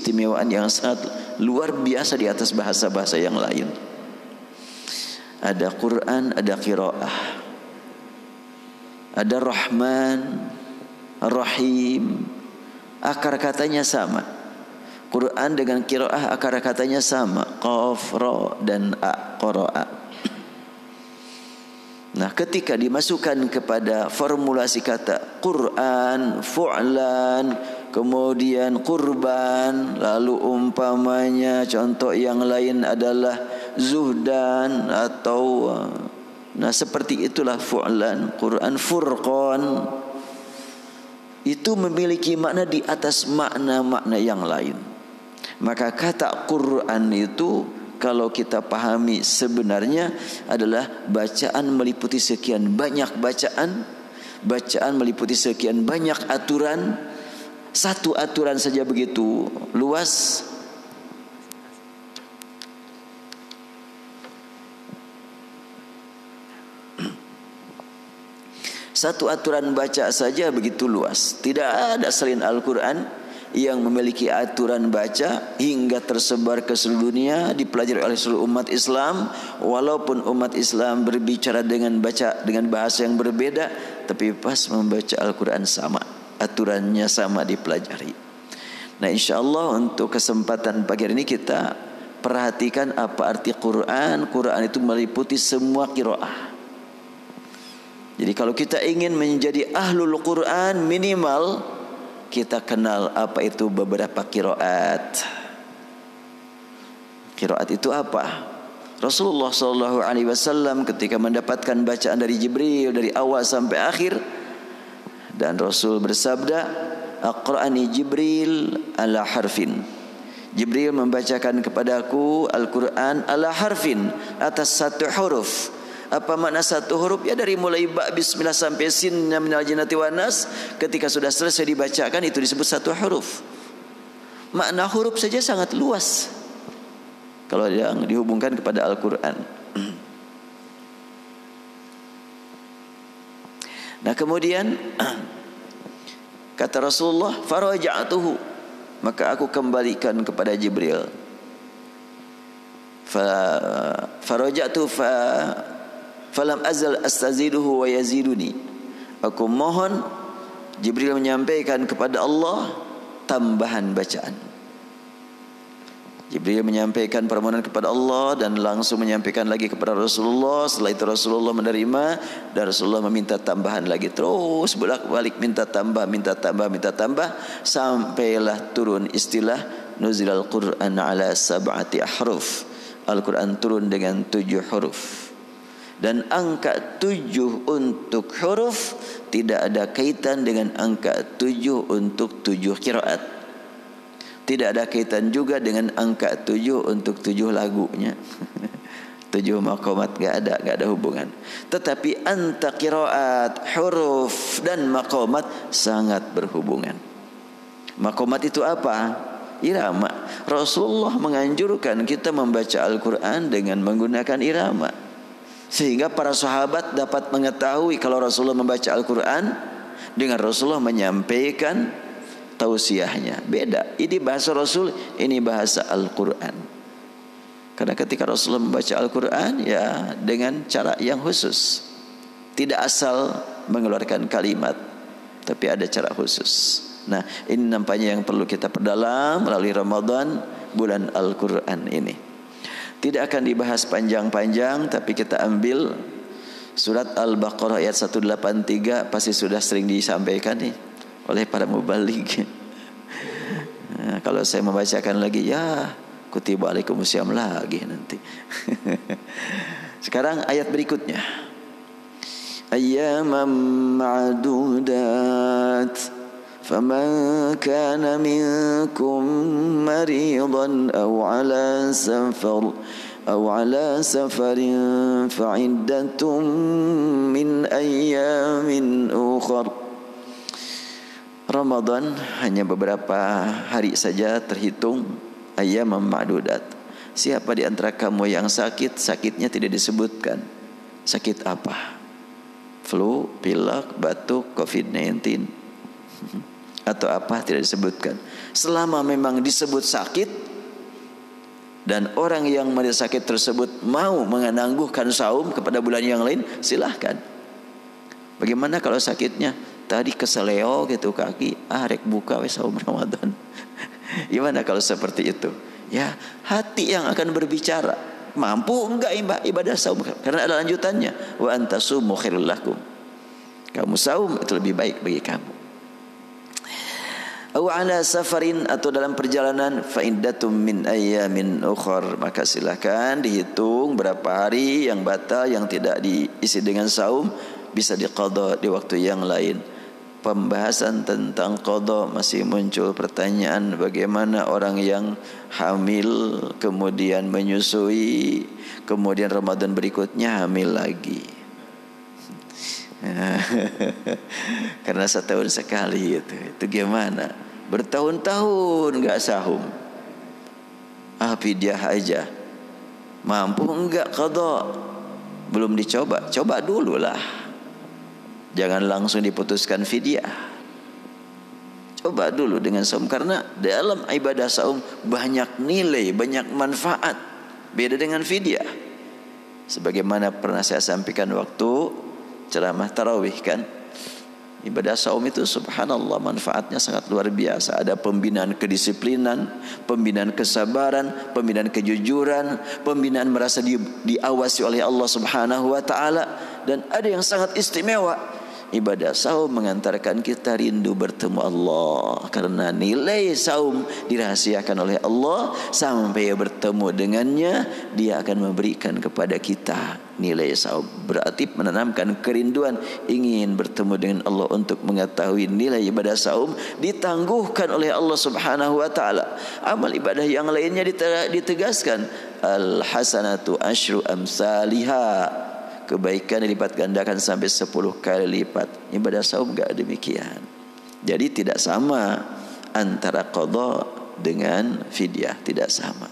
keistimewaan yang sangat luar biasa di atas bahasa-bahasa yang lain. Ada Quran, ada qiraah, ada Rahman, Rahim, akar katanya sama. Quran dengan qiraah akar katanya sama, qaf, ra dan a, qara'a. Nah, ketika dimasukkan kepada formulasi kata Quran, fu'lan, kemudian qurban, lalu umpamanya contoh yang lain adalah zuhdan atau nah seperti itulah fu'lan, Quran, furqan, itu memiliki makna di atas makna-makna yang lain. Maka kata Quran itu kalau kita pahami sebenarnya adalah bacaan meliputi sekian banyak bacaan, bacaan meliputi sekian banyak aturan. Satu aturan saja begitu luas. Satu aturan baca saja begitu luas. Tidak ada selain Al-Quran yang memiliki aturan baca hingga tersebar ke seluruh dunia, dipelajari oleh seluruh umat Islam. Walaupun umat Islam berbicara dengan bahasa yang berbeda, tapi pas membaca Al-Quran sama, aturannya sama dipelajari. Nah, insyaallah untuk kesempatan pagi hari ini kita perhatikan apa arti Quran. Quran itu meliputi semua qiraah. Jadi kalau kita ingin menjadi ahlul Quran, minimal kita kenal apa itu beberapa qiraat. Qiraat itu apa? Rasulullah SAW ketika mendapatkan bacaan dari Jibril dari awal sampai akhir, dan Rasul bersabda, "Aqra'ani Jibril ala harfin." Jibril membacakan kepadaku Al-Quran ala harfin, atas satu huruf. Apa makna satu huruf? Ya dari mulai ba bismillah sampai sin minal jinnati wan nas, ketika sudah selesai dibacakan itu disebut satu huruf. Makna huruf saja sangat luas kalau yang dihubungkan kepada Al-Quran. Nah, kemudian kata Rasulullah, faraja'tuhu, maka aku kembalikan kepada Jibril. Faraja'tu falam azal astaziduhu wa yaziduni. Aku mohon, Jibril menyampaikan kepada Allah tambahan bacaan. Jibril menyampaikan permohonan kepada Allah dan langsung menyampaikan lagi kepada Rasulullah. Setelah itu Rasulullah menerima dan Rasulullah meminta tambahan lagi. Terus bolak-balik minta tambah, sampailah turun istilah nuzilal Quran ala sab'ati ahruf. Al-Quran turun dengan 7 huruf. Dan angka 7 untuk huruf tidak ada kaitan dengan angka 7 untuk 7 qiraat. Tidak ada kaitan juga dengan angka 7 untuk 7 lagunya. 7 maqamat gak ada hubungan. Tetapi anta qiraat, huruf dan maqamat sangat berhubungan. Maqamat itu apa? Irama. Rasulullah menganjurkan kita membaca Al-Quran dengan menggunakan irama, sehingga para sahabat dapat mengetahui kalau Rasulullah membaca Al-Quran dengan Rasulullah menyampaikan tausiahnya. Beda. Ini bahasa Rasul, ini bahasa Al-Quran. Karena ketika Rasulullah membaca Al-Quran, ya dengan cara yang khusus. Tidak asal mengeluarkan kalimat, tapi ada cara khusus. Nah, ini nampaknya yang perlu kita perdalam melalui Ramadan, bulan Al-Quran ini. Tidak akan dibahas panjang-panjang, tapi kita ambil surat Al-Baqarah ayat 183. Pasti sudah sering disampaikan nih oleh para mubaligh. Nah, kalau saya membacakan lagi, ya kutiba alaikumusiyam lagi nanti. Sekarang ayat berikutnya. Ayyaman ma'dudat, فمن كان منكم مريضا أو على سفر فعدة من أيام أخر. Ramadan hanya beberapa hari saja terhitung, ayyam ma'dudat. Siapa di antara kamu yang sakit, sakitnya tidak disebutkan. Sakit apa? Flu, pilek, batuk, COVID-19. atau apa tidak disebutkan. Selama memang disebut sakit dan orang yang merasa sakit tersebut mau menangguhkan saum kepada bulan yang lain, silahkan. Bagaimana kalau sakitnya tadi keseleo gitu kaki, rek buka we saum Ramadan. Gimana kalau seperti itu? Ya, hati yang akan berbicara. Mampu enggak ibadah saum? Karena ada lanjutannya. Wa antasumu khairul lakum. Kamu saum itu lebih baik bagi kamu. Aw ala safarin, atau dalam perjalanan, fa iddatum min ayyamin ukhar, maka silakan dihitung berapa hari yang batal yang tidak diisi dengan saum, bisa diqadha di waktu yang lain. Pembahasan tentang qadha masih muncul pertanyaan, bagaimana orang yang hamil kemudian menyusui, kemudian Ramadan berikutnya hamil lagi. Karena setahun sekali itu gimana? Bertahun-tahun enggak sahum, fidyah aja. Mampu enggak qadha? Belum dicoba, coba dulu lah. Jangan langsung diputuskan fidyah. Coba dulu dengan saum, karena dalam ibadah saum banyak nilai, banyak manfaat. Beda dengan fidyah. Sebagaimana pernah saya sampaikan waktu ceramah tarawih kan, ibadah saum itu subhanallah manfaatnya sangat luar biasa. Ada pembinaan kedisiplinan, pembinaan kesabaran, pembinaan kejujuran, pembinaan merasa diawasi oleh Allah Subhanahu wa taala, dan ada yang sangat istimewa. Ibadah saum mengantarkan kita rindu bertemu Allah, karena nilai saum dirahasiakan oleh Allah. Sampai bertemu dengannya, Dia akan memberikan kepada kita nilai saum. Berarti menanamkan kerinduan ingin bertemu dengan Allah untuk mengetahui nilai ibadah saum, ditangguhkan oleh Allah Subhanahu wa taala. Amal ibadah yang lainnya ditegaskan, al hasanatu asyru amsalihha, kebaikan dilipat gandakan sampai 10 kali lipat. Ibadah saum enggak demikian. Jadi tidak sama antara qadha dengan fidyah, tidak sama.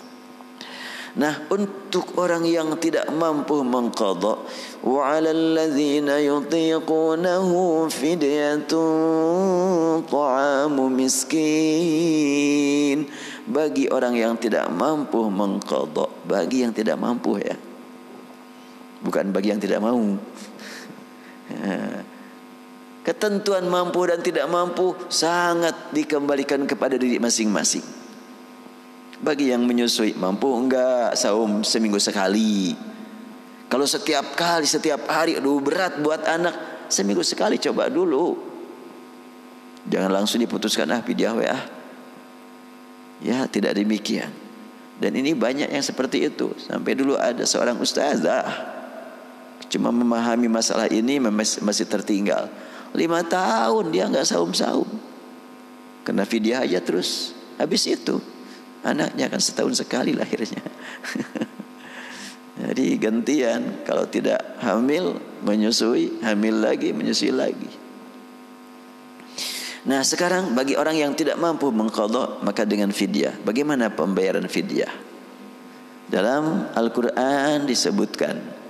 Nah, untuk orang yang tidak mampu mengqadha, wa 'alal ladzina yutiqunahu fidyatun ta'amu miskin. Bagi orang yang tidak mampu mengqadha, bagi yang tidak mampu ya. Bukan bagi yang tidak mau. Ketentuan mampu dan tidak mampu sangat dikembalikan kepada diri masing-masing. Bagi yang menyusui, mampu enggak saum seminggu sekali? Kalau setiap hari, aduh berat buat anak. Seminggu sekali coba dulu. Jangan langsung diputuskan fidyah we. Ya, tidak demikian. Dan ini banyak yang seperti itu. Sampai dulu ada seorang ustazah cuma memahami masalah ini masih tertinggal. 5 tahun dia enggak saum-saum. Kena fidyah aja terus. Habis itu anaknya kan setahun sekali lahirnya. Jadi gantian, kalau tidak hamil menyusui, hamil lagi menyusui lagi. Nah, sekarang bagi orang yang tidak mampu mengqadha, maka dengan fidyah. Bagaimana pembayaran fidyah? Dalam Al-Qur'an disebutkan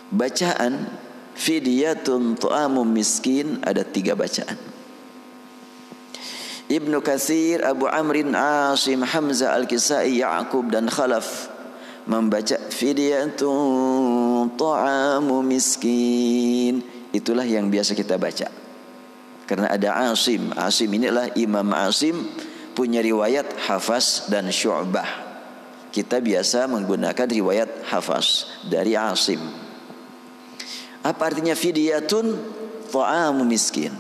bacaan fidyatun ta'amu miskin, ada 3 bacaan. Ibnu Katsir, Abu Amrin, Asim, Hamzah, Al-Kisai, Ya'qub dan Khalaf membaca fidyatun ta'amu miskin. Itulah yang biasa kita baca. Karena ada Asim. Asim inilah Imam Asim, punya riwayat Hafs dan Syu'bah. Kita biasa menggunakan riwayat Hafs dari Asim. Apa artinya fidyatun ta'amu miskin?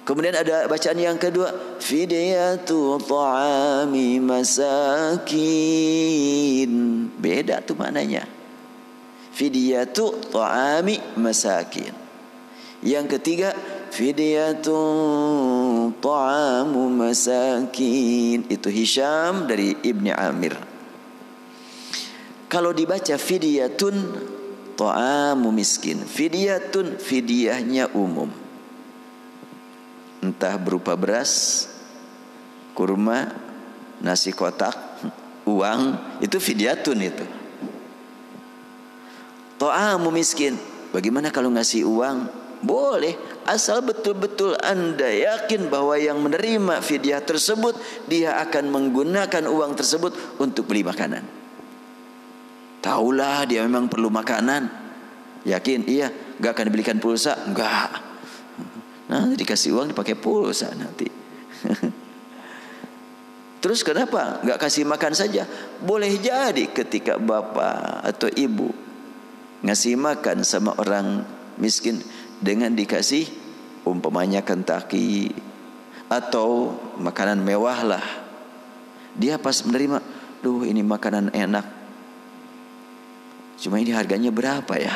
Kemudian ada bacaan yang kedua, fidyatu ta'ami masakin. Beda tuh maknanya. Fidyatu ta'ami masakin. Yang ketiga, fidyatu ta'amu masakin. Itu Hisham dari Ibni Amir. Kalau dibaca fidyatun ta'amu miskin, fidyatun, fidyahnya umum, entah berupa beras, kurma, nasi kotak, uang, itu fidyatun itu. Ta'amu miskin, bagaimana kalau ngasih uang Boleh, asal betul-betul Anda yakin bahwa yang menerima fidyah tersebut dia akan menggunakan uang tersebut untuk beli makanan. Taulah dia memang perlu makanan. Yakin? Iya. Gak akan dibelikan pulsa? Enggak. Nah, dikasih uang dipakai pulsa nanti. Terus kenapa gak kasih makan saja? Boleh jadi ketika bapak atau ibu ngasih makan sama orang miskin dengan dikasih umpamanya Kentucky atau makanan mewah lah, dia pas menerima, duh ini makanan enak, cuma ini harganya berapa ya?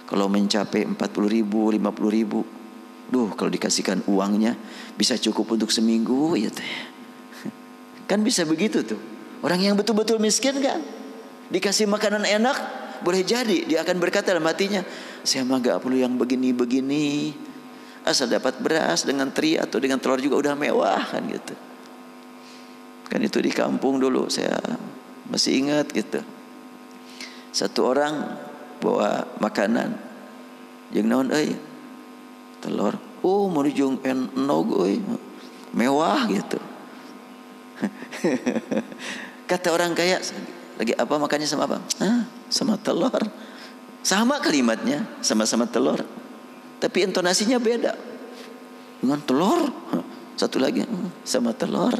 Kalau mencapai 40.000, 50.000, duh kalau dikasihkan uangnya bisa cukup untuk seminggu ya teh. Kan bisa begitu tuh. Orang yang betul-betul miskin kan dikasih makanan enak, boleh jadi dia akan berkata dalam hatinya, saya mah gak perlu yang begini-begini, asal dapat beras dengan teri atau dengan telur juga udah mewah kan gitu. Kan itu di kampung dulu saya masih ingat gitu. Satu orang bawa makanan jeung naon euy? Telur. Oh, mau jeung enog euy. Mewah gitu. Kata orang kaya, lagi apa makannya sama apa? Sama telur. Sama kalimatnya, sama-sama telur. Tapi intonasinya beda. Dengan telur. Satu lagi, sama telur.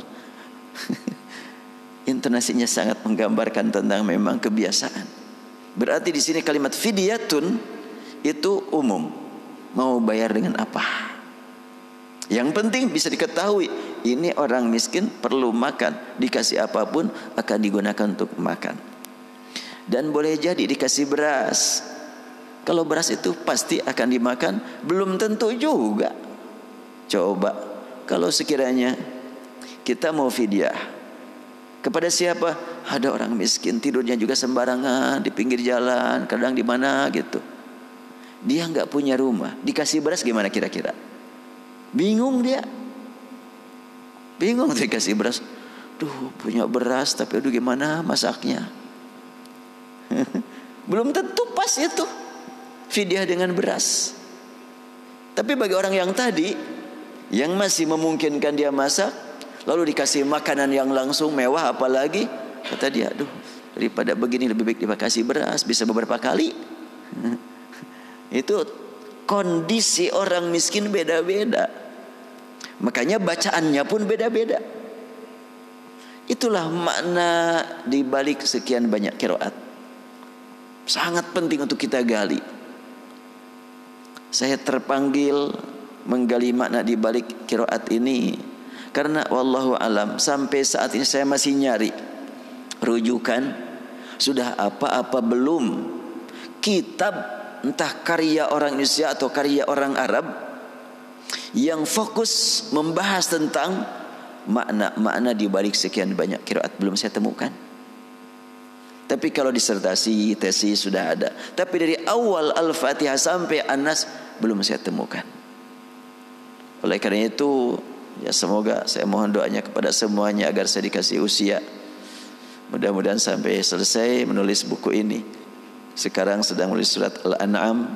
Intonasinya sangat menggambarkan tentang memang kebiasaan. Berarti di sini kalimat fidyatun itu umum. Mau bayar dengan apa? Yang penting bisa diketahui, ini orang miskin perlu makan. Dikasih apapun akan digunakan untuk makan. Dan boleh jadi dikasih beras. Kalau beras itu pasti akan dimakan, belum tentu juga. Coba kalau sekiranya kita mau fidyah kepada siapa? Ada orang miskin tidurnya juga sembarangan di pinggir jalan, kadang di mana gitu. Dia nggak punya rumah, dikasih beras gimana kira-kira? Bingung dia. Bingung dikasih beras. Duh, punya beras tapi aduh gimana masaknya? Belum tentu pas itu fidyah dengan beras. Tapi bagi orang yang tadi yang masih memungkinkan dia masak, lalu dikasih makanan yang langsung mewah apalagi, kata dia, aduh daripada begini lebih baik dikasih beras, bisa beberapa kali. Itu kondisi orang miskin beda-beda. Makanya bacaannya pun beda-beda. Itulah makna di balik sekian banyak qiraat. Sangat penting untuk kita gali. Saya terpanggil menggali makna di balik qiraat ini karena wallahu alam sampai saat ini saya masih nyari rujukan, sudah apa-apa belum kitab entah karya orang Indonesia atau karya orang Arab yang fokus membahas tentang makna-makna di balik sekian banyak qiraat, belum saya temukan. Tapi kalau disertasi, tesis sudah ada. Tapi dari awal Al-Fatihah sampai An-Nas belum saya temukan. Oleh karena itu, ya semoga saya mohon doanya kepada semuanya agar saya dikasih usia. Mudah-mudahan sampai selesai menulis buku ini. Sekarang sedang menulis surat Al-An'am.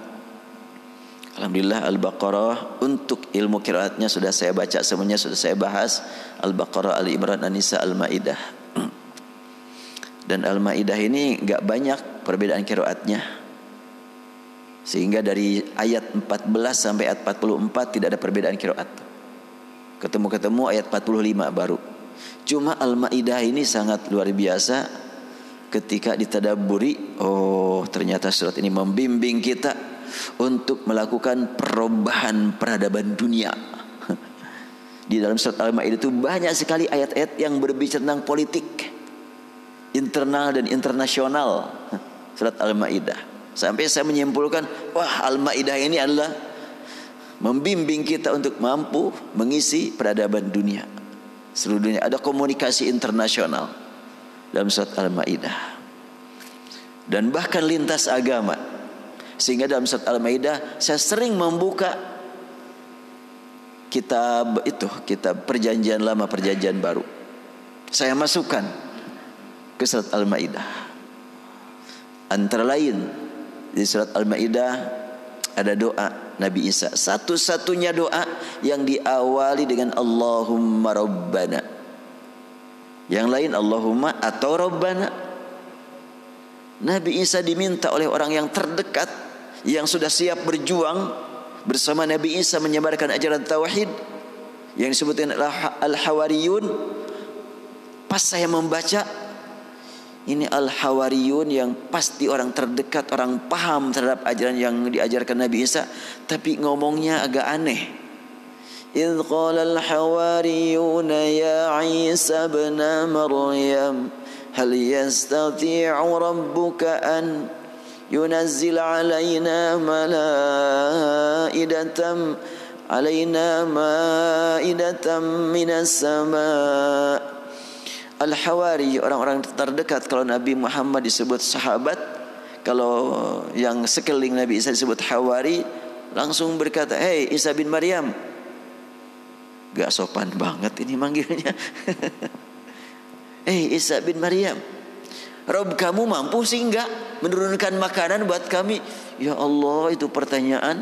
Alhamdulillah Al-Baqarah untuk ilmu qiraatnya sudah saya baca semuanya, sudah saya bahas. Al-Baqarah, Ali-Imran, An-Nisa, Al-Maidah. Dan Al-Maidah ini enggak banyak perbedaan qiraatnya. Sehingga dari ayat 14 sampai ayat 44 tidak ada perbedaan qiraat. Ketemu-ketemu ayat 45 baru. Cuma Al-Maidah ini sangat luar biasa ketika ditadabburi. Oh, ternyata surat ini membimbing kita untuk melakukan perubahan peradaban dunia. Di dalam surat Al-Maidah itu banyak sekali ayat-ayat yang berbicara tentang politik internal dan internasional. Surat Al-Maidah. Sampai saya menyimpulkan, wah Al-Maidah ini adalah membimbing kita untuk mampu mengisi peradaban dunia. Seluruh dunia ada komunikasi internasional dalam surat Al-Maidah. Dan bahkan lintas agama. Sehingga dalam surat Al-Maidah saya sering membuka kitab itu, kitab perjanjian lama, perjanjian baru. Saya masukkan ke surat Al-Maidah. Antara lain di surat Al-Maidah ada doa Nabi Isa, satu-satunya doa yang diawali dengan Allahumma Rabbana. Yang lain Allahumma atau Rabbana. Nabi Isa diminta oleh orang yang terdekat, yang sudah siap berjuang bersama Nabi Isa menyebarkan ajaran tauhid, yang disebutkan Al-Hawariyun. Pas saya membaca, ini Al-Hawariyun yang pasti orang terdekat, orang paham terhadap ajaran yang diajarkan Nabi Isa, tapi ngomongnya agak aneh. إذ قال الحواريون يا عيسى ابن مريم هل يستطيع ربك أن ينزل علينا مائدة من السماء. Al-Hawari, orang-orang terdekat. Kalau Nabi Muhammad disebut sahabat, kalau yang sekeliling Nabi Isa disebut Hawari, langsung berkata, "Hei Isa bin Maryam." Gak sopan banget ini manggilnya. "Hei Isa bin Maryam, Rob kamu mampu sih enggak menurunkan makanan buat kami?" Ya Allah, itu pertanyaan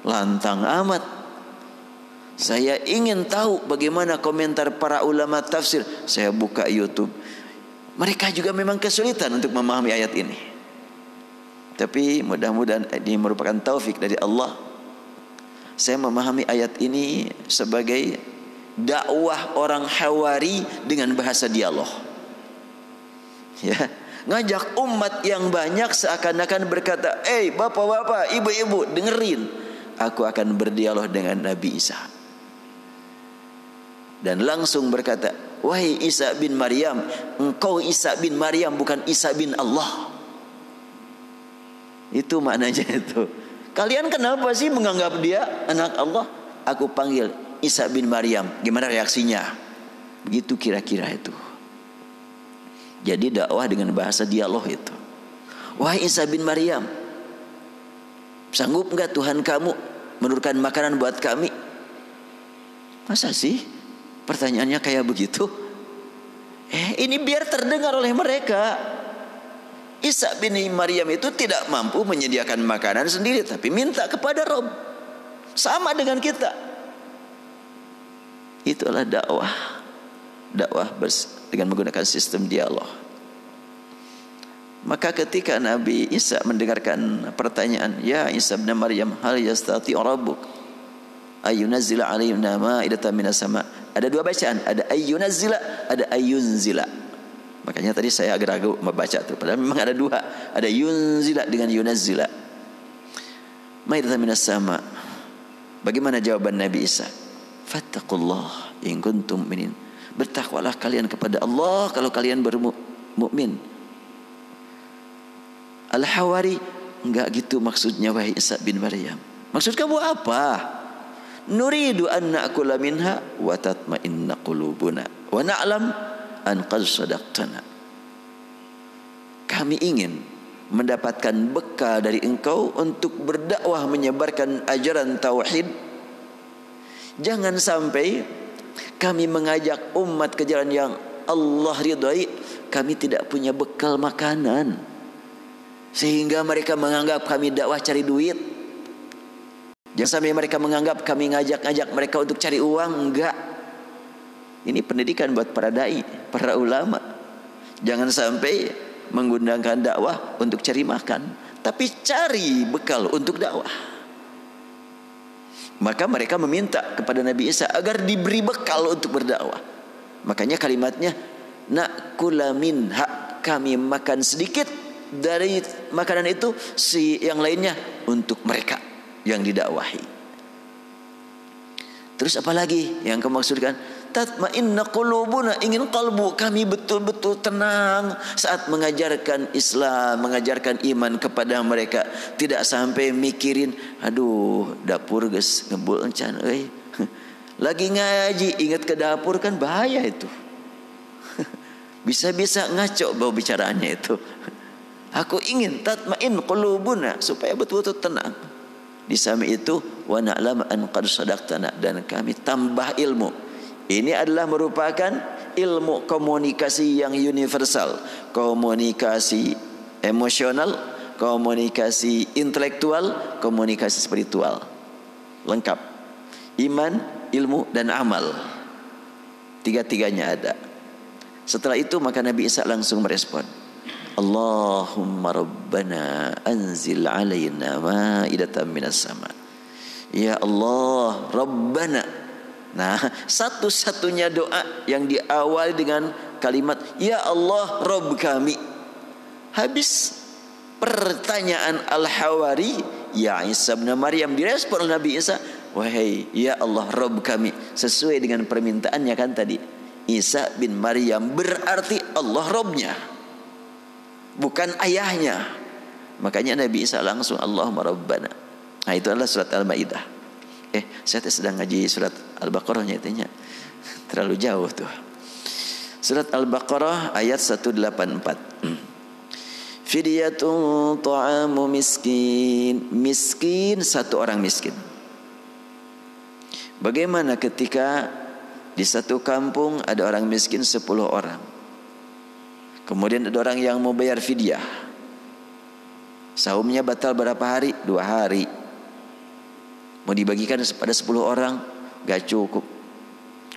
lantang amat. Saya ingin tahu bagaimana komentar para ulama tafsir. Saya buka YouTube. Mereka juga memang kesulitan untuk memahami ayat ini. Tapi mudah-mudahan ini merupakan taufik dari Allah. Saya memahami ayat ini sebagai dakwah orang Hawari dengan bahasa dialog. Ya, ngajak umat yang banyak seakan-akan berkata, bapak-bapak, ibu-ibu, dengerin. Aku akan berdialog dengan Nabi Isa. Dan langsung berkata, "Wahai Isa bin Maryam, engkau Isa bin Maryam, bukan Isa bin Allah." Itu maknanya itu. Kalian kenapa sih menganggap dia anak Allah? Aku panggil Isa bin Maryam. Gimana reaksinya? Begitu kira-kira itu. Jadi dakwah dengan bahasa dialog itu. "Wahai Isa bin Maryam, sanggup enggak Tuhan kamu menurunkan makanan buat kami?" Masa sih pertanyaannya kayak begitu? Ini biar terdengar oleh mereka. Isa bin Maryam itu tidak mampu menyediakan makanan sendiri, tapi minta kepada Rob. Sama dengan kita. Itulah dakwah. Dakwah dengan menggunakan sistem dialog. Maka ketika Nabi Isa mendengarkan pertanyaan, "Ya Isa bin Maryam, hal yastati'u rabbuk ayyunazzila 'alaina ma'idatan minas sama'." Ada dua bacaan, ada ayyunazzila, ada ayyunzila. Makanya tadi saya agak ragu membaca itu. Padahal memang ada dua, ada yunzila dengan yunazzila. Ma'idatan minas sama'. Bagaimana jawaban Nabi Isa? "Fattaqullah in kuntum mu'minin." Bertakwalah kalian kepada Allah kalau kalian bermukmin. Al-Hawari, enggak gitu maksudnya wahai Isa bin Maryam. Maksud kamu apa? "Nuridu an na'kula minha wa tatma'inna qulubuna wa na'lam an qad sadaqtana." Kami ingin mendapatkan bekal dari engkau untuk berdakwah menyebarkan ajaran tauhid. Jangan sampai kami mengajak umat ke jalan yang Allah ridhai, kami tidak punya bekal makanan, sehingga mereka menganggap kami dakwah cari duit. Jangan sampai mereka menganggap kami ngajak-ngajak mereka untuk cari uang. Enggak. Ini pendidikan buat para dai, para ulama. Jangan sampai menggunakan dakwah untuk cari makan, tapi cari bekal untuk dakwah. Maka mereka meminta kepada Nabi Isa agar diberi bekal untuk berdakwah. Makanya kalimatnya, "Na'kula minha," kami makan sedikit dari makanan itu, yang lainnya untuk mereka yang didakwahi. Terus apa lagi yang kamu maksudkan? "Tatma'inna qulubuna," ingin kalbu kami betul-betul tenang saat mengajarkan Islam, mengajarkan iman kepada mereka. Tidak sampai mikirin, aduh dapur geus ngebul encan euy. Lagi ngaji ingat ke dapur, kan bahaya itu. Bisa-bisa ngaco bau bicaraannya itu. Aku ingin tatma'in qulubuna, supaya betul-betul tenang. Di samping itu, wa na'lam an qad sadaqtana, dan kami tambah ilmu. Ini adalah merupakan ilmu komunikasi yang universal, komunikasi emosional, komunikasi intelektual, komunikasi spiritual. Lengkap. Iman, ilmu, dan amal. Tiga-tiganya ada. Setelah itu maka Nabi Isa langsung merespon. Allahumma rabbana anzil alaina ma'idatan minas sama. Ya Allah, Rabbana. Nah, satu-satunya doa yang diawali dengan kalimat Ya Allah, Rabb kami. Habis pertanyaan Al-Hawari, Ya Isa bin Maryam, direspon oleh Nabi Isa, wahai Ya Allah, Rabb kami. Sesuai dengan permintaannya kan tadi. Isa bin Maryam berarti Allah Rabbnya, bukan ayahnya. Makanya Nabi Isa langsung Allahumma Rabbana. Nah, itu adalah surat Al-Maidah. Saya sedang ngaji surat Al-Baqarah nyatanya. Terlalu jauh tuh. Surat Al-Baqarah ayat 184. Fidyatun ta'amu miskin. Miskin, satu orang miskin. Bagaimana ketika di satu kampung ada orang miskin 10 orang. Kemudian ada orang yang mau bayar fidyah. Saumnya batal berapa hari? 2 hari. Mau dibagikan pada 10 orang, gak cukup.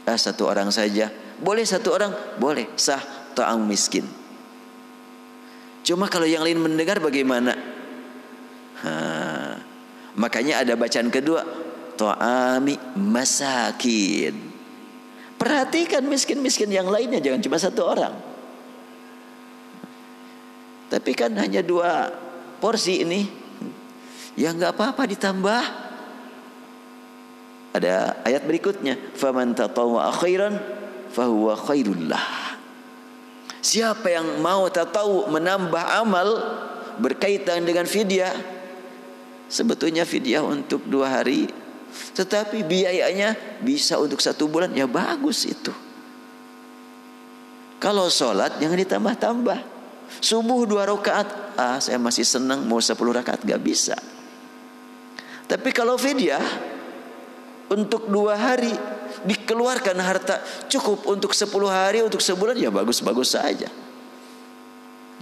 1 orang saja. Boleh 1 orang? Boleh, sah, ta'am miskin. Cuma kalau yang lain mendengar bagaimana? Makanya ada bacaan kedua, ta'ami masakin. Perhatikan miskin-miskin yang lainnya, jangan cuma 1 orang. Tapi kan hanya 2 porsi ini. Ya gak apa-apa ditambah. Ada ayat berikutnya, faman tatawwa'a khairan fahuwa khairullah. Siapa yang mau tatawu, menambah amal berkaitan dengan fidyah, sebetulnya fidyah untuk 2 hari, tetapi biayanya bisa untuk 1 bulan, ya bagus itu. Kalau sholat jangan ditambah-tambah. Subuh 2 rakaat, saya masih senang, mau 10 rakaat gak bisa. Tapi kalau fidyah untuk 2 hari dikeluarkan harta cukup untuk 10 hari, untuk sebulan, ya bagus-bagus saja.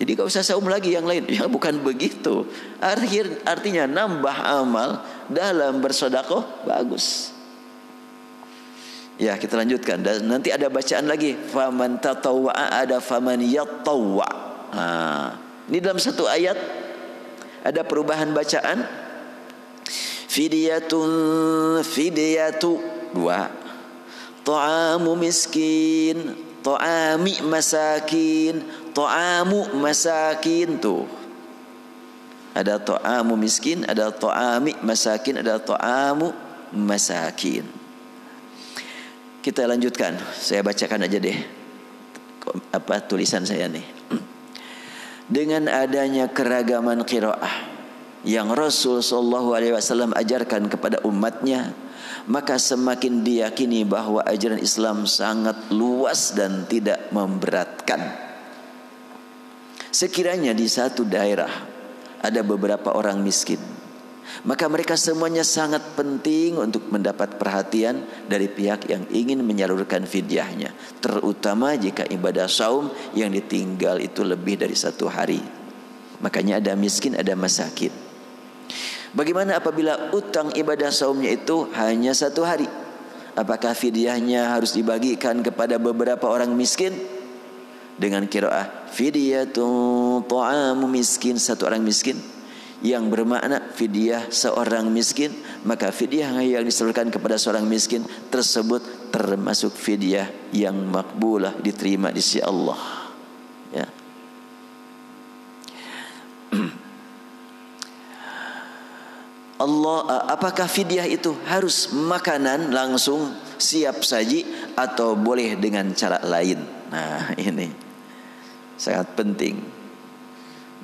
Jadi gak usah saum lagi yang lain. Ya bukan begitu. Artinya nambah amal dalam bersedekah bagus. Ya, kita lanjutkan. Dan nanti ada bacaan lagi, faman tatawwa'a, ada faman yatawwa. Ini dalam satu ayat ada perubahan bacaan. Fidyatu 2, ta'amu miskin, ta'ami masakin, ta'amu masakin tuh. Ada ta'amu miskin, ada ta'ami masakin, ada ta'amu masakin. Kita lanjutkan. Saya bacakan aja deh tulisan saya nih. Dengan adanya keragaman qiraah yang Rasul sallallahu alaihi wasallam ajarkan kepada umatnya, maka semakin diyakini bahwa ajaran Islam sangat luas dan tidak memberatkan. Sekiranya di satu daerah ada beberapa orang miskin, maka mereka semuanya sangat penting untuk mendapat perhatian dari pihak yang ingin menyalurkan fidyahnya, terutama jika ibadah saum yang ditinggal itu lebih dari 1 hari. Makanya ada miskin, ada masakin. Bagaimana apabila utang ibadah saumnya itu hanya 1 hari? Apakah fidyahnya harus dibagikan kepada beberapa orang miskin? Dengan qiraah fidyatun ta'amu miskin, 1 orang miskin, yang bermakna fidyah seorang miskin, maka fidyah yang disalurkan kepada seorang miskin tersebut termasuk fidyah yang makbulah, diterima di sisi Allah. Ya. Apakah fidyah itu harus makanan langsung siap saji atau boleh dengan cara lain? Nah, ini sangat penting.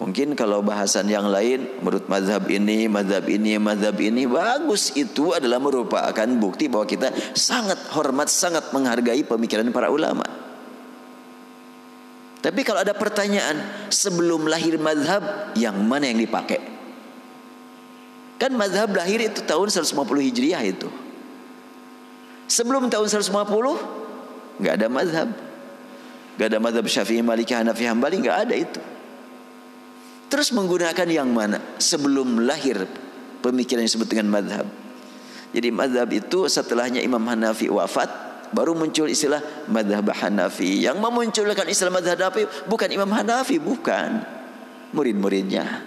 Mungkin kalau bahasan yang lain, menurut mazhab ini, bagus, itu adalah merupakan bukti bahwa kita sangat hormat, sangat menghargai pemikiran para ulama. Tapi kalau ada pertanyaan, sebelum lahir mazhab, yang mana yang dipakai? Kan mazhab lahir itu tahun 150 Hijriah itu. Sebelum tahun 150 enggak ada mazhab. Enggak ada mazhab Syafi'i, Maliki, Hanafi, Hambali, enggak ada itu. terus menggunakan yang mana sebelum lahir pemikiran yang disebut dengan madhab. Jadi madhab itu setelahnya Imam Hanafi wafat, baru muncul istilah madhab Hanafi. Yang memunculkan istilah madhab Hanafi bukan Imam Hanafi, bukan, murid-muridnya.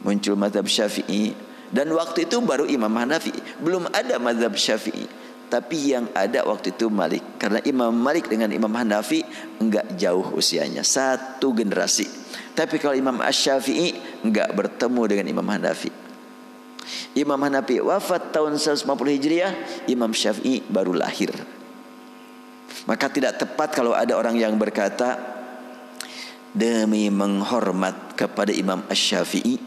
Muncul madhab Syafi'i, dan waktu itu baru Imam Hanafi, belum ada madhab Syafi'i. Tapi yang ada waktu itu Malik, karena Imam Malik dengan Imam Hanafi enggak jauh usianya, satu generasi. Tapi kalau Imam Asy-Syafi'i enggak bertemu dengan Imam Hanafi. Imam Hanafi wafat tahun 150 Hijriah, Imam Syafi'i baru lahir. Maka tidak tepat kalau ada orang yang berkata demi menghormat kepada Imam Asy-Syafi'i,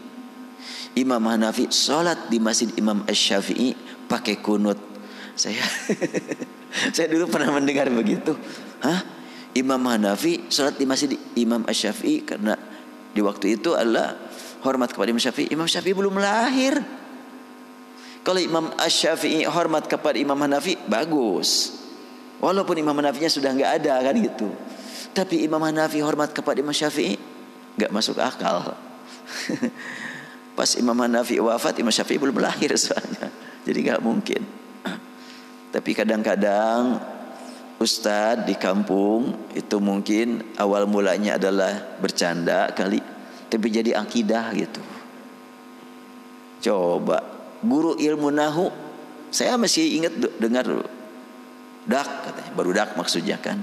Imam Hanafi sholat di masjid Imam Asy-Syafi'i pakai kunut. Saya dulu pernah mendengar begitu. Imam Hanafi sholat di masjid Imam Asy-Syafi'i karena di waktu itu adalah hormat kepada Imam Syafi'i. Imam Syafi'i belum lahir. Kalau Imam Asy-Syafi'i hormat kepada Imam Hanafi, bagus. Walaupun Imam Hanafinya sudah nggak ada kan gitu. Tapi Imam Hanafi hormat kepada Imam Syafi'i, nggak masuk akal. Pas Imam Hanafi wafat, Imam Syafi'i belum lahir soalnya. Jadi nggak mungkin. Tapi kadang-kadang ustadz di kampung itu mungkin awal mulanya adalah bercanda kali, tapi jadi akidah gitu. Coba guru ilmu nahu, saya masih ingat dengar dak katanya, baru dak maksudnya kan.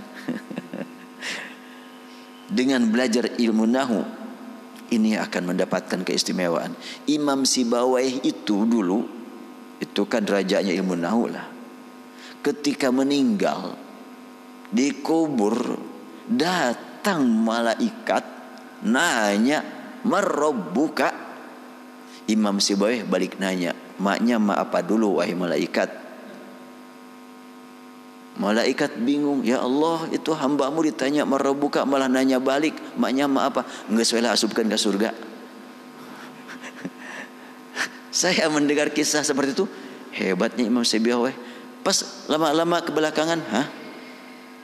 Dengan belajar ilmu nahu ini akan mendapatkan keistimewaan. Imam Sibawayh itu dulu itu kan derajatnya ilmu nahu lah. Ketika meninggal dikubur, datang malaikat nanya marabbuka. Imam Sibawayh balik nanya, maknya ma apa dulu wahai malaikat? Malaikat bingung, ya Allah, itu hambamu ditanya marabbuka malah nanya balik, maknya ma apa? Geus we lah asupkeun ke surga. Saya mendengar kisah seperti itu, hebatnya Imam Sibawayh. Pas lama-lama kebelakangan,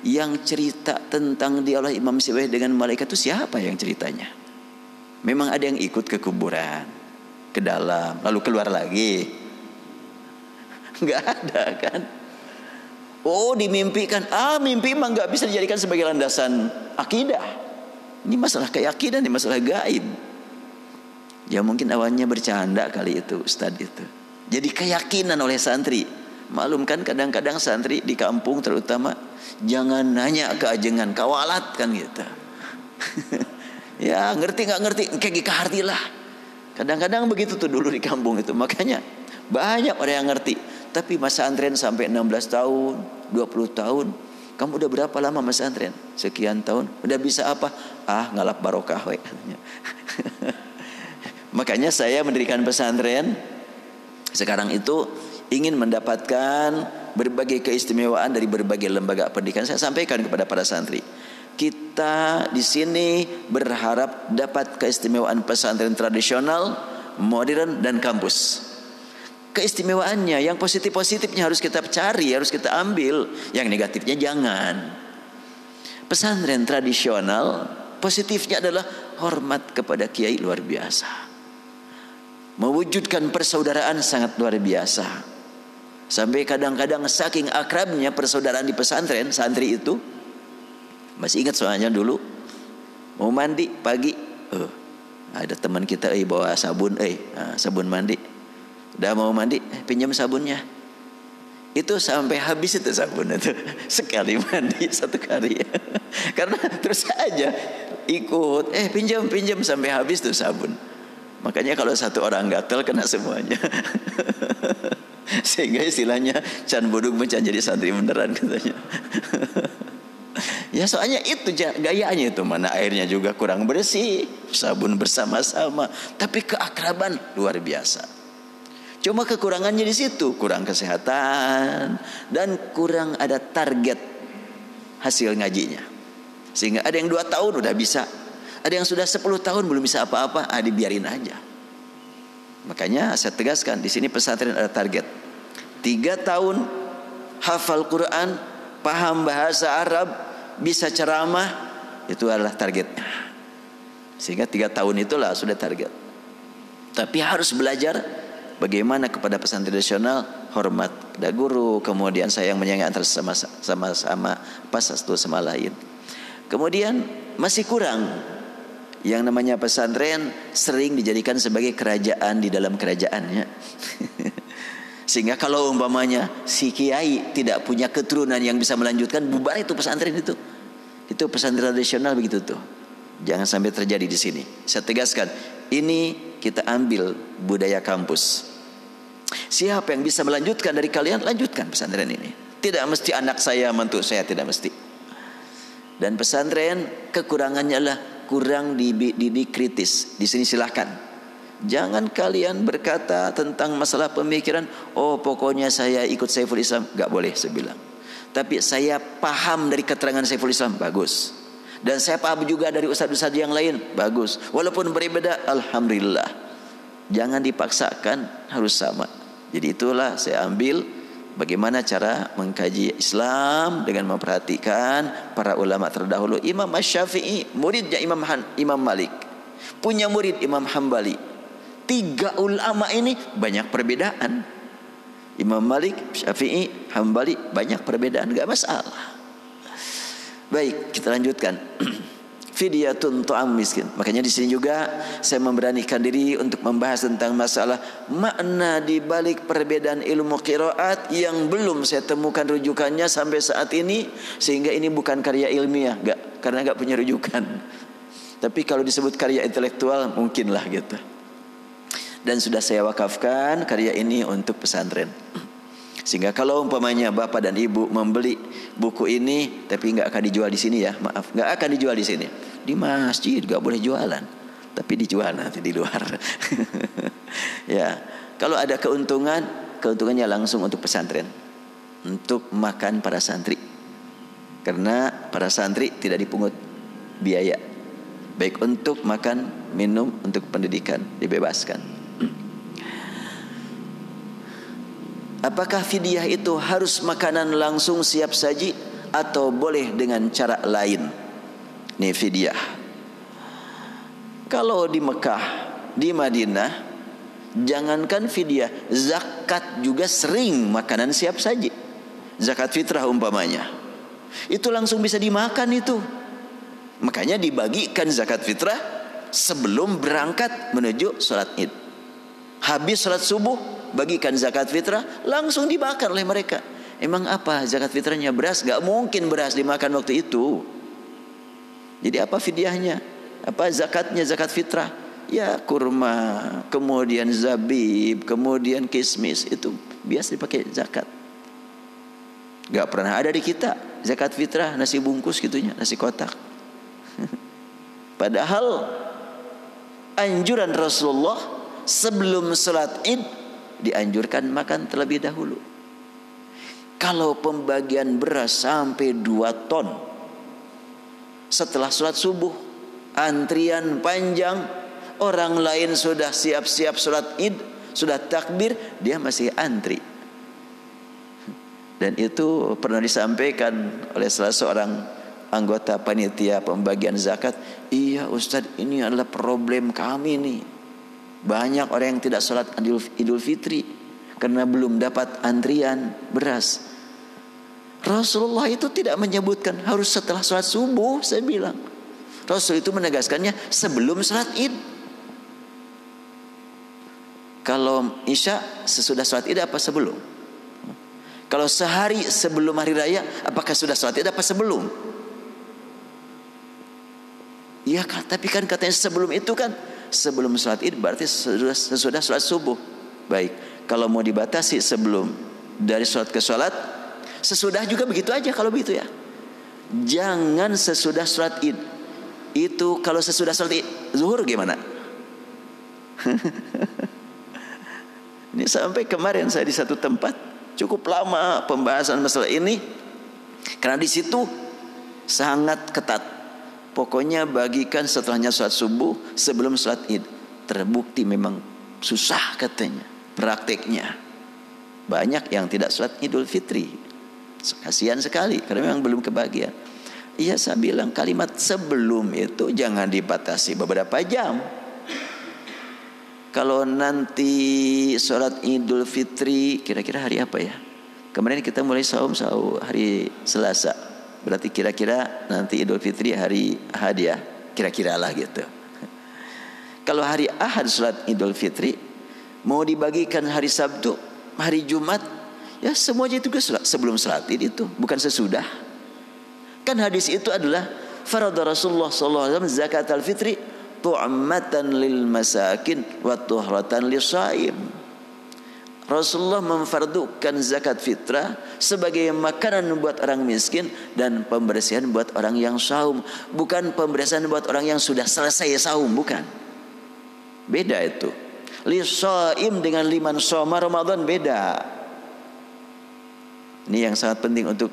yang cerita tentang dialog Imam Sibawayh dengan malaikat itu siapa yang ceritanya? Memang ada yang ikut ke kuburan, ke dalam, lalu keluar lagi? Enggak ada kan? Oh, dimimpikan. Mimpi memang enggak bisa dijadikan sebagai landasan akidah. Ini masalah keyakinan, ini masalah gaib. Ya mungkin awalnya bercanda kali itu ustadz itu. Jadi keyakinan oleh santri. Malum kan kadang-kadang santri di kampung terutama jangan nanya ke ajengan, kawalat kan gitu. Ya ngerti nggak ngerti, kayak gika lah. Kadang-kadang begitu tuh dulu di kampung itu. Makanya banyak orang yang ngerti. Tapi masa antren sampai 16 tahun, 20 tahun. Kamu udah berapa lama masa antren? Sekian tahun. Udah bisa apa? Ngalap barokah we katanya. Makanya saya mendirikan pesantren sekarang itu ingin mendapatkan berbagai keistimewaan dari berbagai lembaga pendidikan. Saya sampaikan kepada para santri, kita di sini berharap dapat keistimewaan pesantren tradisional, modern, dan kampus. Keistimewaannya, yang positif-positifnya harus kita cari, harus kita ambil, yang negatifnya jangan. Pesantren tradisional, positifnya adalah hormat kepada kiai luar biasa, mewujudkan persaudaraan sangat luar biasa. Sampai kadang-kadang saking akrabnya persaudaraan di pesantren, santri itu masih ingat soalnya dulu mau mandi pagi, ada teman kita bawa sabun, sabun mandi. Udah mau mandi, pinjam sabunnya. Itu sampai habis itu sabun itu. Sekali mandi satu kali. Karena terus aja ikut, pinjam sampai habis tuh sabun. Makanya kalau satu orang gatel kena semuanya. Sehingga istilahnya can bodug mencan jadi santri beneran katanya. Ya soalnya itu gayanya itu, mana airnya juga kurang bersih, sabun bersama-sama, tapi keakraban luar biasa. Cuma kekurangannya di situ, kurang kesehatan dan kurang ada target hasil ngajinya. Sehingga ada yang 2 tahun udah bisa, ada yang sudah 10 tahun belum bisa apa-apa, dibiarin aja. Makanya saya tegaskan di sini pesantren ada target 3 tahun hafal Quran, paham bahasa Arab, bisa ceramah, itu adalah targetnya. Sehingga 3 tahun itulah sudah target. Tapi harus belajar bagaimana kepada pesantren tradisional, hormat pada guru, kemudian sayang menyayangi antara sama-sama satu sama lain. Kemudian masih kurang yang namanya pesantren sering dijadikan sebagai kerajaan di dalam kerajaannya. Sehingga kalau umpamanya si kiai tidak punya keturunan yang bisa melanjutkan, bubar itu pesantren itu. Itu pesantren tradisional begitu tuh. Jangan sampai terjadi di sini. Saya tegaskan, ini kita ambil budaya kampus. Siapa yang bisa melanjutkan dari kalian, lanjutkan pesantren ini. Tidak mesti anak saya, mantu saya, tidak mesti. Dan pesantren kekurangannya adalah kurang dididik kritis. Di sini silahkan. Jangan kalian berkata tentang masalah pemikiran, oh pokoknya saya ikut Saiful Islam. Gak boleh saya bilang. Tapi saya paham dari keterangan Saiful Islam, bagus. Dan saya paham juga dari ustadz-ustadz yang lain, bagus. Walaupun berbeda, alhamdulillah. Jangan dipaksakan, harus sama. Jadi itulah saya ambil bagaimana cara mengkaji Islam dengan memperhatikan para ulama terdahulu. Imam Asy-Syafi'i muridnya Imam Malik, punya murid Imam Hambali. 3 ulama ini banyak perbedaan. Imam Malik, Syafi'i, Hambali, banyak perbedaan, enggak masalah. Baik, kita lanjutkan. Fidyatun ta'am miskin. Makanya di sini juga saya memberanikan diri untuk membahas tentang masalah makna di balik perbedaan ilmu qiraat yang belum saya temukan rujukannya sampai saat ini, sehingga ini bukan karya ilmiah, karena enggak punya rujukan. Tapi kalau disebut karya intelektual mungkinlah gitu. Dan sudah saya wakafkan karya ini untuk pesantren. Sehingga kalau umpamanya bapak dan ibu membeli buku ini, tapi nggak akan dijual di sini ya, maaf, nggak akan dijual di sini. Di masjid nggak boleh jualan, tapi dijual nanti di luar. Ya, kalau ada keuntungannya langsung untuk pesantren, untuk makan para santri, karena para santri tidak dipungut biaya, baik untuk makan, minum, untuk pendidikan dibebaskan. Apakah fidyah itu harus makanan langsung siap saji atau boleh dengan cara lain? Ini fidyah. Kalau di Mekah, di Madinah, jangankan fidyah, zakat juga sering makanan siap saji. Zakat fitrah umpamanya, itu langsung bisa dimakan itu. Makanya dibagikan zakat fitrah sebelum berangkat menuju sholat id. Habis sholat subuh, bagikan zakat fitrah, langsung dimakan oleh mereka. Emang apa zakat fitrahnya? Beras? Gak mungkin beras dimakan waktu itu. Jadi apa fidyahnya? Apa zakatnya zakat fitrah? Ya kurma, kemudian zabib, kemudian kismis, itu biasa dipakai zakat. Gak pernah ada di kita zakat fitrah nasi bungkus gitunya, nasi kotak. Padahal anjuran Rasulullah sebelum salat id dianjurkan makan terlebih dahulu. Kalau pembagian beras sampai 2 ton setelah sholat subuh, antrian panjang, orang lain sudah siap-siap sholat id, sudah takbir, dia masih antri. Dan itu pernah disampaikan oleh salah seorang anggota panitia pembagian zakat. Iya Ustadz, ini adalah problem kami nih. Banyak orang yang tidak sholat Idul Fitri karena belum dapat antrian beras. Rasulullah itu tidak menyebutkan harus setelah sholat subuh. Saya bilang Rasul itu menegaskannya sebelum sholat id. Kalau isya sesudah sholat id apa sebelum? Kalau sehari sebelum hari raya, apakah sudah sholat id apa sebelum? Ya, tapi kan katanya sebelum itu kan. Sebelum sholat id berarti sesudah sholat subuh. Baik, kalau mau dibatasi sebelum dari sholat ke sholat, sesudah juga begitu aja kalau begitu ya. Jangan sesudah sholat id. Itu kalau sesudah sholat id, zuhur gimana? Ini sampai kemarin saya di satu tempat cukup lama pembahasan masalah ini, karena di situ sangat ketat. Pokoknya bagikan setelahnya sholat subuh sebelum sholat id. Terbukti memang susah katanya prakteknya. Banyak yang tidak sholat Idul Fitri. Kasihan sekali karena memang belum kebagian. Iya, saya bilang kalimat sebelum itu jangan dibatasi beberapa jam. Kalau nanti sholat Idul Fitri, kira-kira hari apa ya? Kemarin kita mulai saum hari Selasa. Berarti kira-kira nanti Idul Fitri hari Ahad ya. Kira-kira lah gitu. Kalau hari Ahad sholat Idul Fitri, mau dibagikan hari Sabtu, hari Jumat, ya semuanya itu sebelum sholat Id itu, bukan sesudah. Kan hadis itu adalah farada Rasulullah SAW zakat al-fitri tu'matan lil masakin wa tuhratan lisaim. Rasulullah memfardukan zakat fitrah sebagai makanan buat orang miskin dan pembersihan buat orang yang saum, bukan pembersihan buat orang yang sudah selesai saum, bukan. Beda itu. Lisaim dengan liman shoma Ramadan beda. Ini yang sangat penting untuk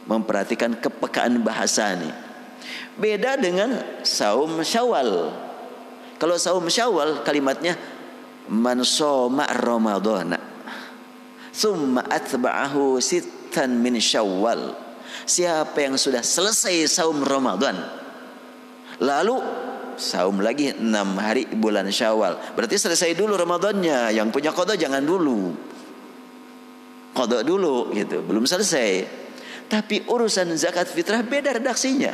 memperhatikan kepekaan bahasa nih. Beda dengan saum Syawal. Kalau saum Syawal kalimatnya man shoma Ramadhana thumma atba'ahu sittan min Syawal. Siapa yang sudah selesai saum Ramadan lalu saum lagi 6 hari bulan Syawal, berarti selesai dulu Ramadannya. Yang punya qada jangan dulu. Qada dulu gitu, belum selesai. Tapi urusan zakat fitrah beda redaksinya.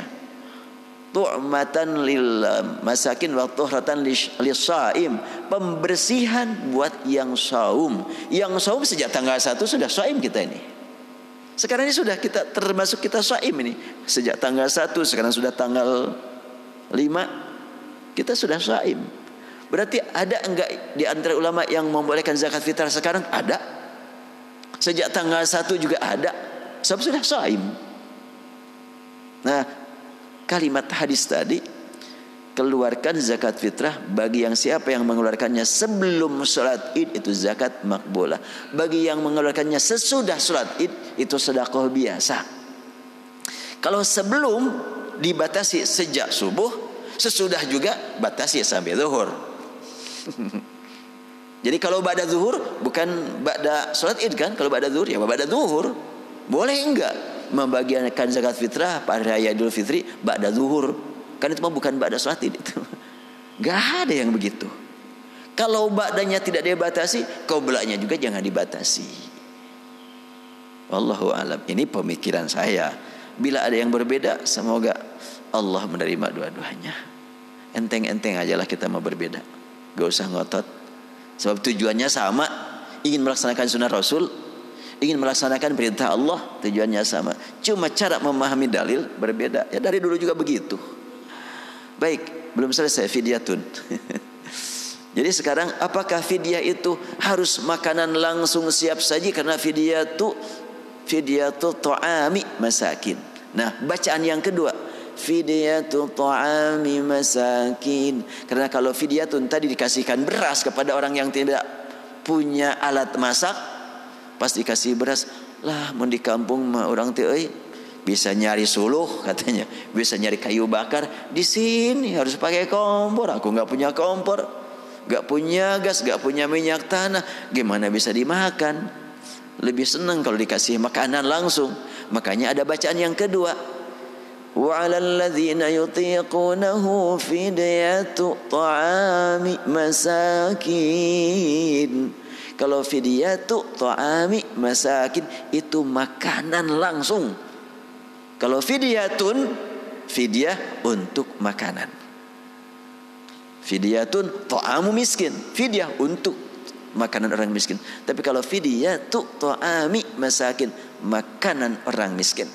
Tu'matan lil masakin wa tuhratan lis-shaim. Pembersihan buat yang saum. Yang saum sejak tanggal 1 sudah saim kita ini. Sekarang ini sudah kita termasuk kita saim ini. Sejak tanggal 1, sekarang sudah tanggal 5, kita sudah saim. Berarti ada enggak di antara ulama yang membolehkan zakat fitrah sekarang? Ada. Sejak tanggal 1 juga ada. Sebab sudah saim. Nah, kalimat hadis tadi, keluarkan zakat fitrah bagi yang siapa yang mengeluarkannya sebelum sholat id itu zakat makbulah. Bagi yang mengeluarkannya sesudah sholat id itu sedekah biasa. Kalau sebelum dibatasi sejak subuh, sesudah juga batasi sampai zuhur. Jadi kalau ba'da zuhur bukan ba'da sholat id kan? Kalau ba'da zuhur ya ba'da zuhur. Boleh enggak membagikan zakat fitrah pada raya Idul Fitri ba'da zuhur? Kan itu mah bukan ba'da sholat id itu. Enggak ada yang begitu. Kalau ba'danya tidak dibatasi, qoblanya juga jangan dibatasi. Wallahu a'lam. Ini pemikiran saya. Bila ada yang berbeda, semoga Allah menerima dua-duanya. Enteng-enteng ajalah kita mau berbeda. Gak usah ngotot. Sebab tujuannya sama, ingin melaksanakan sunnah Rasul, ingin melaksanakan perintah Allah, tujuannya sama. Cuma cara memahami dalil berbeda. Ya dari dulu juga begitu. Baik, belum selesai fidyatun. Jadi sekarang apakah fidyah itu harus makanan langsung siap saji? Karena fidyatu ta'ami masakin. Nah, bacaan yang kedua, fidyatu ta'ami masakin. Karena kalau fidyatun tadi dikasihkan beras kepada orang yang tidak punya alat masak, pas dikasih beras, lah mau di kampung mah orang teh bisa nyari suluh katanya, bisa nyari kayu bakar. Di sini harus pakai kompor. Aku nggak punya kompor, nggak punya gas, nggak punya minyak tanah. Gimana bisa dimakan? Lebih senang kalau dikasih makanan langsung. Makanya ada bacaan yang kedua. Wa 'alal ladzina yutiqunahu fidyatu ta'ami masakin. Kalau fidyatu ta'ami masakin itu makanan langsung. Kalau fidyatun, fidyah untuk makanan. Fidyatun ta'amu miskin, fidyah untuk makanan orang miskin. Tapi kalau fidyatu ta'ami masakin, makanan orang miskin.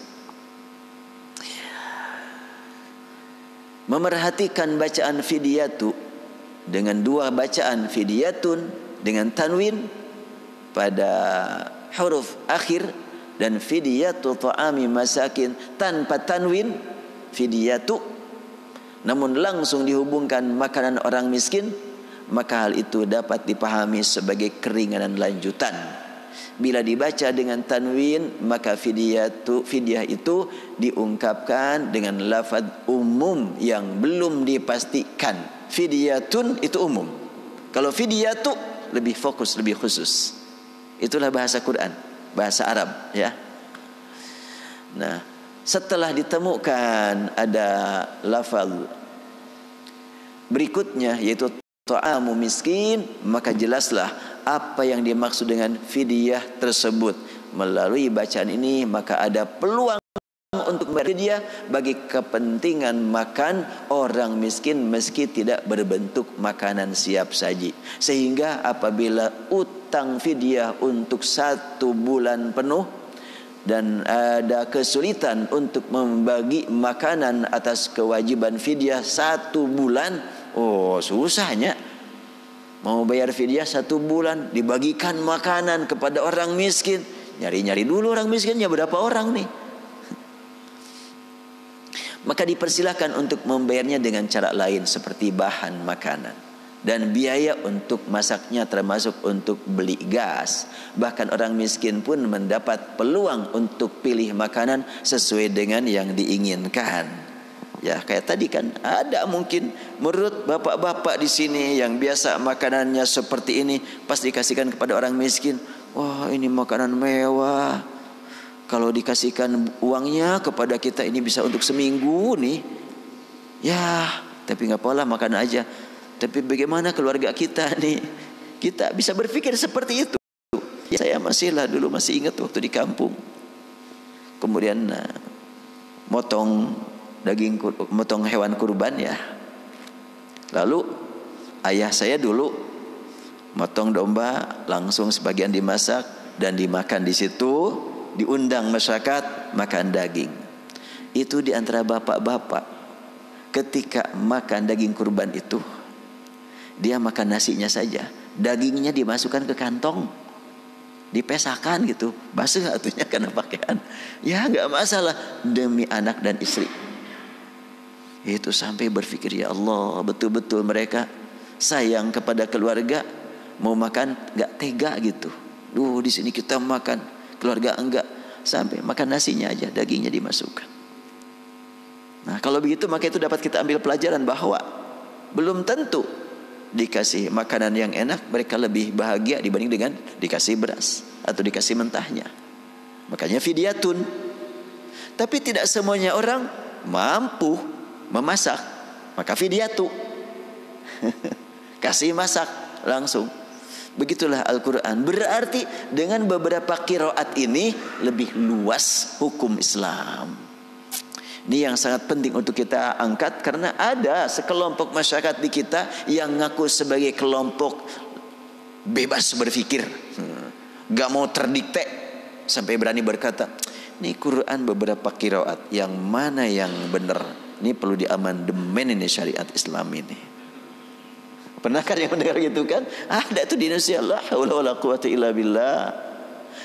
Memerhatikan bacaan fidyatu dengan dua bacaan, fidyatun dengan tanwin pada huruf akhir dan fidyatu ta'ami masakin tanpa tanwin, fidyatu namun langsung dihubungkan makanan orang miskin, maka hal itu dapat dipahami sebagai keringanan lanjutan. Bila dibaca dengan tanwin, maka fidyah itu diungkapkan dengan lafaz umum yang belum dipastikan. Fidyatun itu umum. Kalau fidyatu lebih fokus, lebih khusus. Itulah bahasa Quran, bahasa Arab ya. Nah, Setelah ditemukan ada lafaz berikutnya yaitu ta'amu miskin, maka jelaslah apa yang dimaksud dengan fidyah tersebut. Melalui bacaan ini maka ada peluang untuk berfidyah bagi kepentingan makan orang miskin meski tidak berbentuk makanan siap saji. Sehingga apabila utang fidyah untuk 1 bulan penuh dan ada kesulitan untuk membagi makanan atas kewajiban fidyah 1 bulan, oh susahnya. Mau bayar fidyah 1 bulan, dibagikan makanan kepada orang miskin. Nyari-nyari dulu orang miskinnya berapa orang nih. Maka dipersilakan untuk membayarnya dengan cara lain seperti bahan makanan. Dan biaya untuk masaknya termasuk untuk beli gas. Bahkan orang miskin pun mendapat peluang untuk pilih makanan sesuai dengan yang diinginkan. Ya kayak tadi kan ada mungkin menurut bapak-bapak di sini yang biasa makanannya seperti ini, pas dikasihkan kepada orang miskin, wah ini makanan mewah. Kalau dikasihkan uangnya kepada kita ini bisa untuk seminggu nih. Ya tapi nggak apa-apa, makan aja. Tapi bagaimana keluarga kita nih? Kita bisa berpikir seperti itu. Ya, saya dulu masih ingat waktu di kampung. Kemudian motong hewan kurban ya. Lalu ayah saya dulu motong domba, langsung sebagian dimasak dan dimakan di situ, diundang masyarakat makan daging. Itu di antara bapak-bapak ketika makan daging kurban itu, dia makan nasinya saja, dagingnya dimasukkan ke kantong, dipesakan gitu, basuh atunya karena pakaian. Ya nggak masalah demi anak dan istri. Itu sampai berpikir, ya Allah, betul-betul mereka sayang kepada keluarga, mau makan nggak tega gitu. Di sini kita makan, keluarga enggak, sampai makan nasinya aja, dagingnya dimasukkan. Nah kalau begitu maka itu dapat kita ambil pelajaran bahwa belum tentu dikasih makanan yang enak mereka lebih bahagia dibanding dengan dikasih beras atau dikasih mentahnya. Makanya fidyatun. Tapi tidak semuanya orang mampu memasak, maka fidyatu. Kasih masak langsung. Begitulah Al-Quran. Berarti dengan beberapa qiraat ini lebih luas hukum Islam. Ini yang sangat penting untuk kita angkat, karena ada sekelompok masyarakat di kita yang ngaku sebagai kelompok bebas berpikir, gak mau terdikte, sampai berani berkata, ini Quran beberapa qiraat, yang mana yang benar? Ini perlu diamandemen ini syariat Islam ini. Pernah kan yang mendengar gitu kan? Ada tuh di Indonesia, la haula wala quwata illa billah.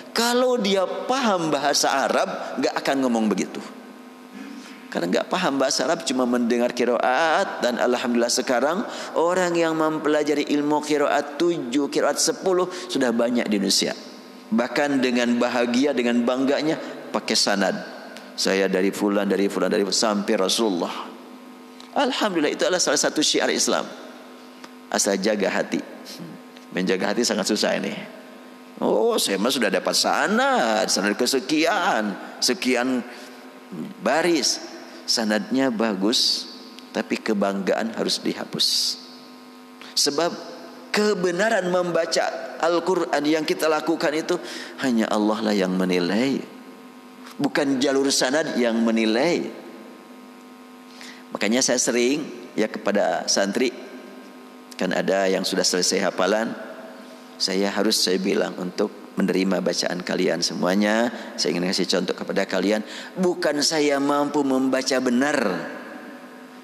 Kalau dia paham bahasa Arab gak akan ngomong begitu. Karena nggak paham bahasa Arab, cuma mendengar qiraat. Dan alhamdulillah sekarang orang yang mempelajari ilmu qiraat 7, qiraat 10 sudah banyak di Indonesia. Bahkan dengan bahagia, dengan bangganya pakai sanad. Saya dari fulan, dari fulan, dari fulan, sampai Rasulullah. Alhamdulillah, itu adalah salah satu syiar Islam. Asal jaga hati. Menjaga hati sangat susah ini. Oh, saya mah sudah dapat sanad kesekian, sekian baris. Sanadnya bagus, tapi kebanggaan harus dihapus. Sebab kebenaran membaca Al-Quran yang kita lakukan itu hanya Allah lah yang menilai, bukan jalur sanad yang menilai. Makanya saya sering ya kepada santri, kan ada yang sudah selesai hafalan, saya bilang untuk menerima bacaan kalian semuanya, saya ingin kasih contoh kepada kalian. Bukan saya mampu membaca benar,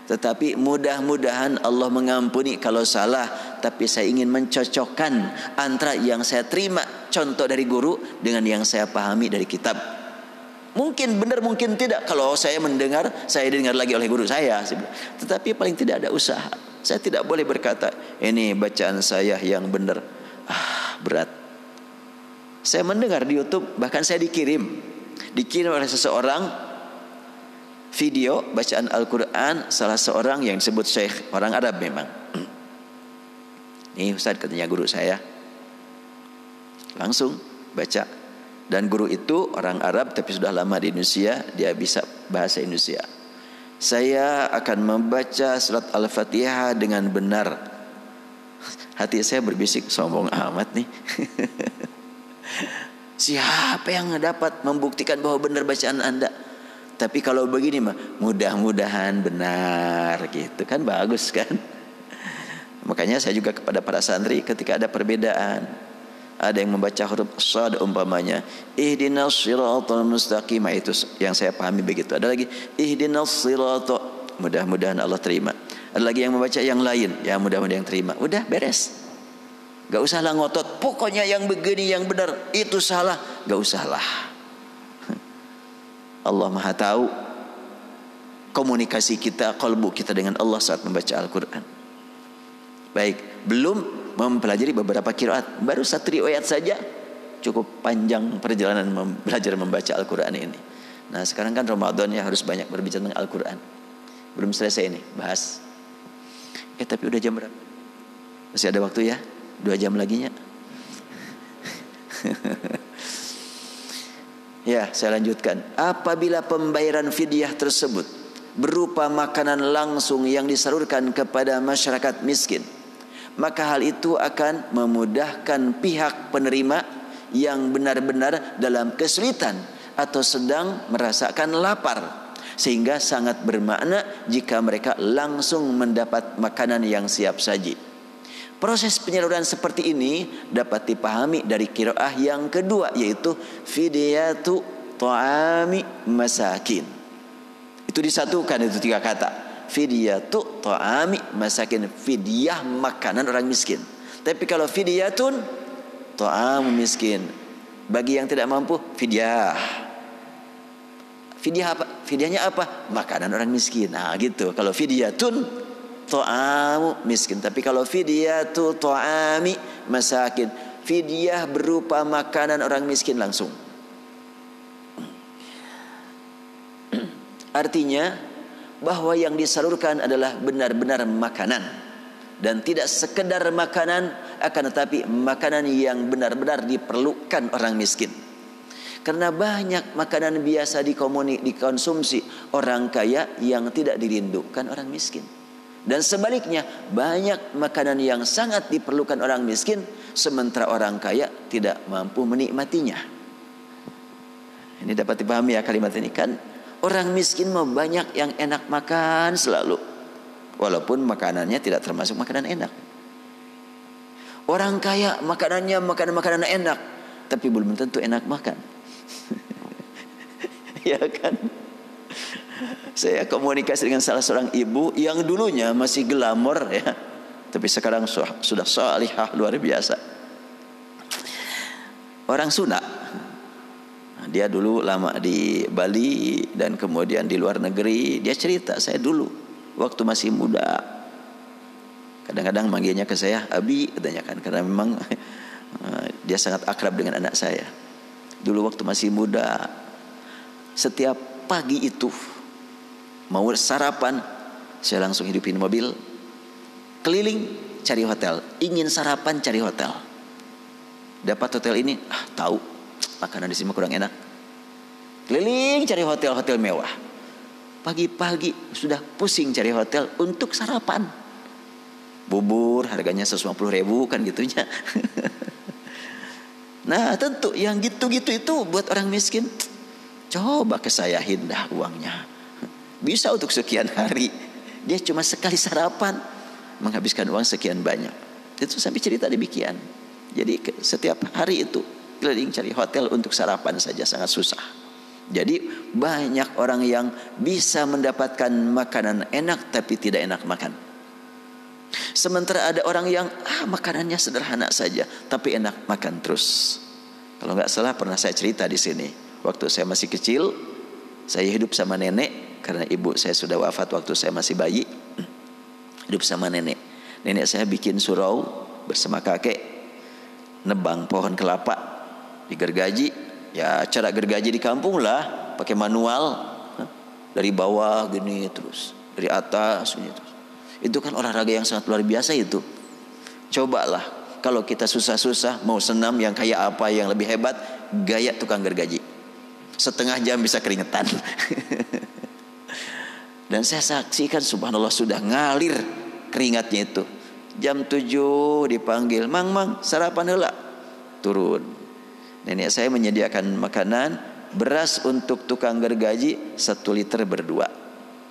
tetapi mudah-mudahan Allah mengampuni kalau salah. Tapi saya ingin mencocokkan antara yang saya terima contoh dari guru dengan yang saya pahami dari kitab. Mungkin benar, mungkin tidak. Kalau saya mendengar, saya dengar lagi oleh guru saya. Tetapi paling tidak ada usaha. Saya tidak boleh berkata, ini bacaan saya yang benar. Berat. Saya mendengar di YouTube, bahkan saya dikirim oleh seseorang video bacaan Al-Quran salah seorang yang disebut Syekh, orang Arab memang. Ini Ustaz katanya guru saya. Langsung baca. Dan guru itu orang Arab tapi sudah lama di Indonesia, dia bisa bahasa Indonesia. Saya akan membaca surat Al-Fatihah dengan benar. Hati saya berbisik, sombong amat nih. Siapa yang dapat membuktikan bahwa benar bacaan Anda? Tapi kalau begini mah, mudah-mudahan benar gitu kan, bagus kan. Makanya saya juga kepada para santri, ketika ada perbedaan, ada yang membaca huruf shad umpamanya, ihdinas siratal mustaqim, itu yang saya pahami begitu. Ada lagi ihdinas siratal, mudah-mudahan Allah terima. Ada lagi yang membaca yang lain, ya mudah-mudahan yang terima. Udah beres. Gak usahlah ngotot, pokoknya yang begini yang benar, itu salah. Gak usahlah. Allah Maha tahu komunikasi kita, kalbu kita dengan Allah saat membaca Al-Quran. Baik, belum mempelajari beberapa qiraat, baru 1 riwayat saja cukup panjang perjalanan belajar membaca Al-Quran ini. Nah sekarang kan Ramadan ya, harus banyak berbicara tentang Al-Quran. Belum selesai ini bahas. Tapi udah jam berapa? Masih ada waktu ya, 2 jam laginya. Ya, saya lanjutkan. Apabila pembayaran fidyah tersebut berupa makanan langsung yang disalurkan kepada masyarakat miskin, maka hal itu akan memudahkan pihak penerima yang benar-benar dalam kesulitan atau sedang merasakan lapar, sehingga sangat bermakna jika mereka langsung mendapat makanan yang siap saji. Proses penyaluran seperti ini dapat dipahami dari qiraah yang kedua, yaitu fidyatu ta'ami masakin. Itu disatukan, itu 3 kata. Fidyatu ta'ami masakin, fidyah makanan orang miskin. Tapi kalau fidyatun ta'amu miskin, bagi yang tidak mampu, fidyah. Fidyah apa? Fidyahnya apa? Makanan orang miskin. Nah gitu. Kalau fidyatun ta'amu miskin. Tapi kalau fidyatu ta'ami masakin, fidyah berupa makanan orang miskin langsung. Artinya bahwa yang disalurkan adalah benar-benar makanan, dan tidak sekedar makanan, akan tetapi makanan yang benar-benar diperlukan orang miskin. Karena banyak makanan biasa dikonsumsi orang kaya yang tidak dirindukan orang miskin. Dan sebaliknya, banyak makanan yang sangat diperlukan orang miskin, sementara orang kaya tidak mampu menikmatinya. Ini dapat dipahami ya kalimat ini kan. Orang miskin mau banyak yang enak makan selalu, walaupun makanannya tidak termasuk makanan enak. Orang kaya makanannya makanan enak, tapi belum tentu enak makan. Ya kan? Saya komunikasi dengan salah seorang ibu yang dulunya masih glamor ya, tapi sekarang sudah salihah luar biasa. Orang Sunda. Dia dulu lama di Bali dan kemudian di luar negeri. Dia cerita, saya dulu waktu masih muda, kadang-kadang manggilnya ke saya Abi katanya kan, karena memang dia sangat akrab dengan anak saya. Dulu waktu masih muda, setiap pagi itu mau sarapan, saya langsung hidupin mobil, keliling cari hotel. Ingin sarapan cari hotel. Dapat hotel ini, tahu makanan di sini kurang enak. Keliling cari hotel-hotel mewah. Pagi-pagi sudah pusing cari hotel untuk sarapan. Bubur harganya 150.000 kan gitunya. Nah tentu yang gitu-gitu itu buat orang miskin, coba kesayahin dah uangnya. Bisa untuk sekian hari. Dia cuma sekali sarapan menghabiskan uang sekian banyak. Itu sampai cerita demikian. Jadi setiap hari itu keliling cari hotel untuk sarapan saja sangat susah. Jadi banyak orang yang bisa mendapatkan makanan enak tapi tidak enak makan. Sementara ada orang yang makanannya sederhana saja tapi enak makan terus. Kalau nggak salah pernah saya cerita di sini. Waktu saya masih kecil, saya hidup sama nenek karena ibu saya sudah wafat waktu saya masih bayi. Hidup sama nenek. Nenek saya bikin surau bersama kakek, nebang pohon kelapa, digergaji. Ya cara gergaji di kampung lah, pakai manual, dari bawah gini terus, dari atas gini terus. Itu kan olahraga yang sangat luar biasa itu. Cobalah kalau kita susah-susah mau senam yang kayak apa yang lebih hebat, gaya tukang gergaji. Setengah jam bisa keringetan. Dan saya saksikan subhanallah sudah ngalir keringatnya itu. Jam 7 dipanggil, mang sarapan heula. Turun. Nenek saya menyediakan makanan, beras untuk tukang gergaji 1 liter berdua.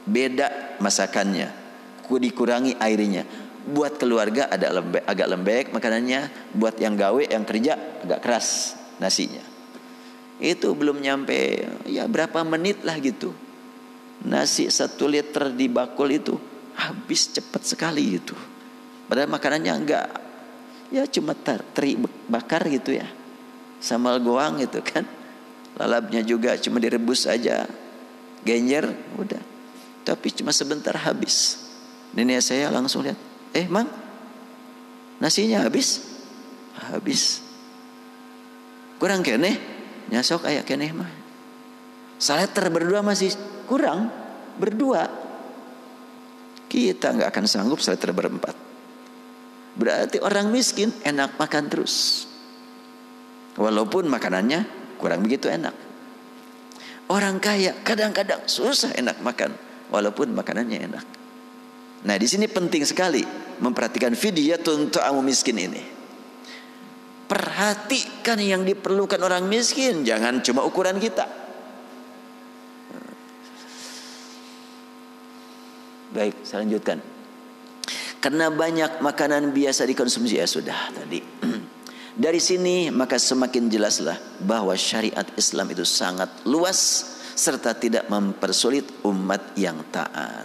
Beda masakannya, dikurangi airnya. Buat keluarga agak lembek makanannya, buat yang gawe yang kerja agak keras nasinya. Itu belum nyampe ya berapa menit lah gitu. Nasi 1 liter di bakul itu habis cepat sekali itu. Padahal makanannya enggak, ya cuma teri bakar gitu ya, sambal goang gitu kan. Lalapnya juga cuma direbus aja, genjer udah. Tapi cuma sebentar habis. Nenek saya langsung lihat, mang, nasinya habis. Kurang keneh, nyasok aya keneh mah. 1 liter berdua masih kurang, berdua. Kita nggak akan sanggup 1 liter berempat. Berarti orang miskin enak makan terus, walaupun makanannya kurang begitu enak. Orang kaya kadang-kadang susah enak makan, walaupun makanannya enak. Nah, di sini penting sekali memperhatikan fidyatun ta'amu miskin ini. Perhatikan yang diperlukan orang miskin, jangan cuma ukuran kita. Baik, saya lanjutkan. Karena banyak makanan biasa dikonsumsi, ya sudah tadi. Dari sini maka semakin jelaslah bahwa syariat Islam itu sangat luas serta tidak mempersulit umat yang taat.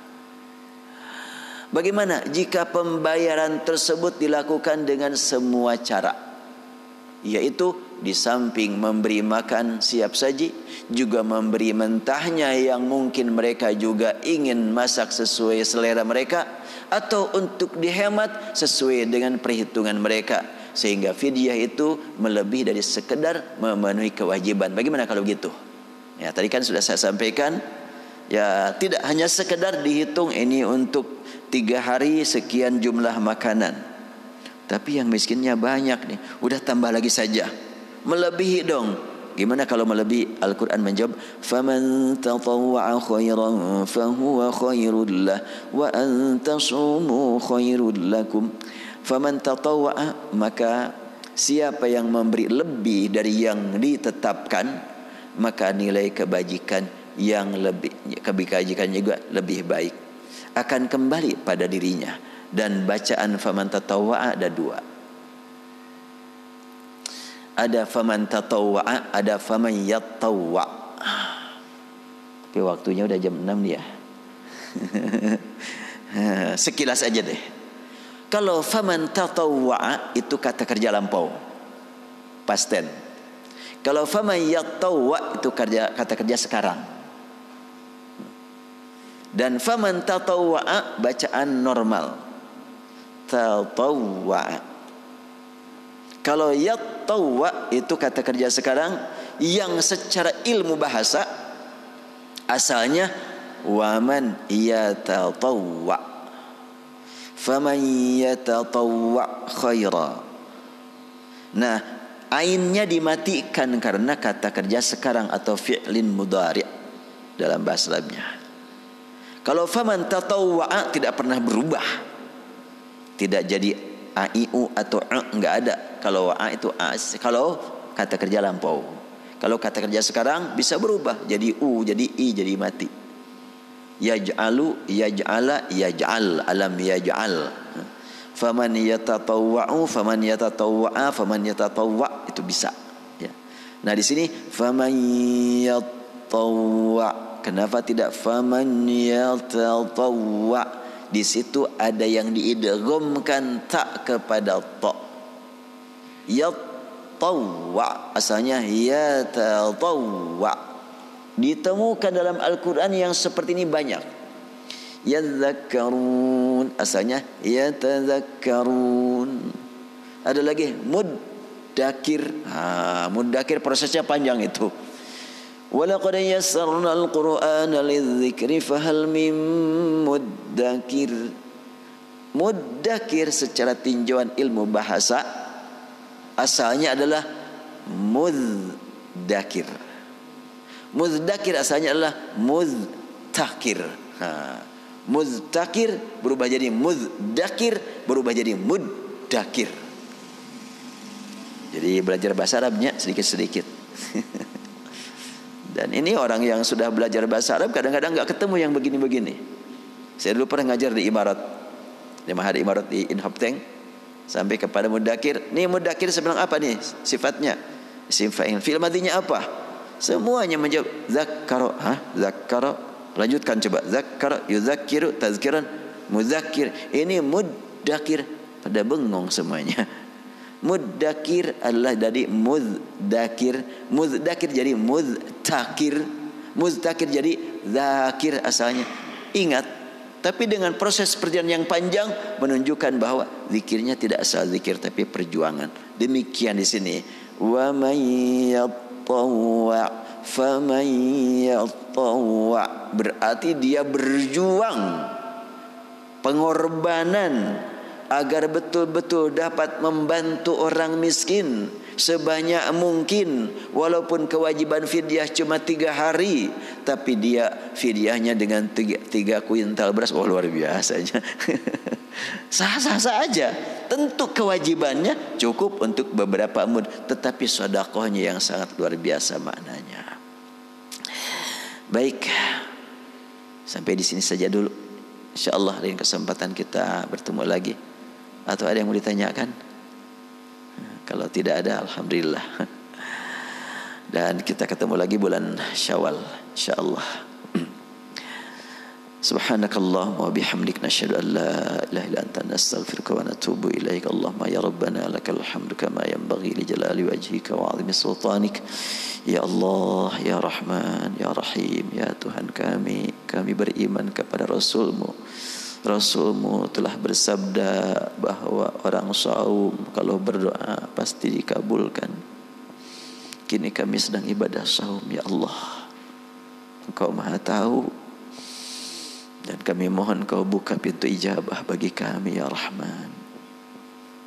Bagaimana jika pembayaran tersebut dilakukan dengan semua cara? Yaitu di samping memberi makan siap saji, juga memberi mentahnya yang mungkin mereka juga ingin masak sesuai selera mereka, atau untuk dihemat sesuai dengan perhitungan mereka, sehingga fidyah itu melebihi dari sekedar memenuhi kewajiban. Bagaimana kalau gitu? Ya, tadi kan sudah saya sampaikan, ya tidak hanya sekedar dihitung ini untuk 3 hari sekian jumlah makanan, tapi yang miskinnya banyak nih, udah tambah lagi saja, melebihi dong. Gimana kalau melebihi? Al-Quran menjawab, faman tatawwa'a khairan fahuwa khairul lah wa an tasumu khairul lakum. Faman tatawwa'a, maka siapa yang memberi lebih dari yang ditetapkan, maka nilai kebajikan yang lebih, kebajikan juga lebih baik akan kembali pada dirinya. Dan bacaan faman tatawwa'a ada 2. Ada faman tatawwa'a, ada faman yatawwa'. Tapi waktunya udah jam 6 dia. Sekilas aja deh. Kalau faman tatawwa'a itu kata kerja lampau, past tense. Kalau faman yatawwa' itu kata kerja sekarang. Dan faman tatawwa'a bacaan normal, tatawwa'a. Kalau yatawwa' itu kata kerja sekarang yang secara ilmu bahasa asalnya waman yatatawwa', faman yatatawwa' khaira. Nah, ainnya dimatikan karena kata kerja sekarang atau fi'lin mudhari' dalam bahasa Arabnya. Kalau faman tatawwa'a tidak pernah berubah, tidak jadi aiu atau enggak ada. Kalau a itu a, kalau kata kerja lampau. Kalau kata kerja sekarang bisa berubah jadi u, jadi i, jadi mati. Yaj'alu, yaj'ala, yaj'al, alam yaj'al. Faman yatatawwa'u, faman yatatawwa'a, faman yatatawwa' itu bisa. Ya. Nah di sini faman yatatawwa'. Kenapa tidak faman yatatawwa'? Di situ ada yang diidghamkan tak kepada ta. Yatawwa' asalnya yatatawwa'. Ditemukan dalam Al-Quran yang seperti ini banyak. Yadzakkarun asalnya yatadzakkarun. Ada lagi muddakir. Muddakir prosesnya panjang itu. Walaqad yassarna al-Qur'ana lidzikri fahal mim muddakir. Muddakir secara tinjauan ilmu bahasa asalnya adalah mudzakir. Mudzakir asalnya adalah mudzakir. Mudzakir berubah jadi mudzakir, berubah jadi muddakir. Jadi belajar bahasa Arabnya sedikit-sedikit. Dan ini orang yang sudah belajar bahasa Arab kadang-kadang nggak ketemu yang begini-begini. Saya dulu pernah ngajar di Imarat, di Mahad Imarat di Inhopteng, sampai kepada muddakir. Nih muddakir sebenarnya apa nih sifatnya? Isim fa'il. Fi'il madhinya apa? Semuanya menjawab zakkara. Zakkara. Lanjutkan coba. Zakkara, yuzakkiru, tazkiran, mudzakir. Ini muddakir. Pada bengong semuanya. Muddakir adalah dari mudzakir. Mudzakir jadi mudzakir. Mudzakir jadi zakir asalnya. Ingat, tapi dengan proses perjalanan yang panjang menunjukkan bahwa zikirnya tidak asal zikir tapi perjuangan. Demikian di sini. Wa may yatawwa faman yatawwa, berarti dia berjuang, pengorbanan agar betul-betul dapat membantu orang miskin sebanyak mungkin. Walaupun kewajiban fidyah cuma 3 hari, tapi dia fidyahnya dengan 3 kuintal beras. Oh, luar biasanya. Sah-sah saja. Tentu kewajibannya cukup untuk beberapa mud, tetapi sedekahnya yang sangat luar biasa maknanya. Baik, sampai di sini saja dulu. InsyaAllah lain kesempatan kita bertemu lagi. Atau ada yang mau ditanyakan? Kalau tidak ada, alhamdulillah. Dan kita ketemu lagi bulan Syawal, insyaallah. Subhanakallahumma wa bihamdik nasyhadu an la ilaha illa anta nastaghfiruka wa natubu ilaik. Allahumma ya rabbana lakal hamdu kama yanbaghi li jalali wajhika wa 'azimi sultanik. Ya Allah, ya Rahman, ya Rahim, ya Tuhan kami beriman kepada Rasul-Mu. Rasul-Mu telah bersabda bahwa orang saum kalau berdoa pasti dikabulkan. Kini kami sedang ibadah saum, ya Allah. Engkau Maha tahu. Dan kami mohon Kau buka pintu ijabah bagi kami, ya Rahman.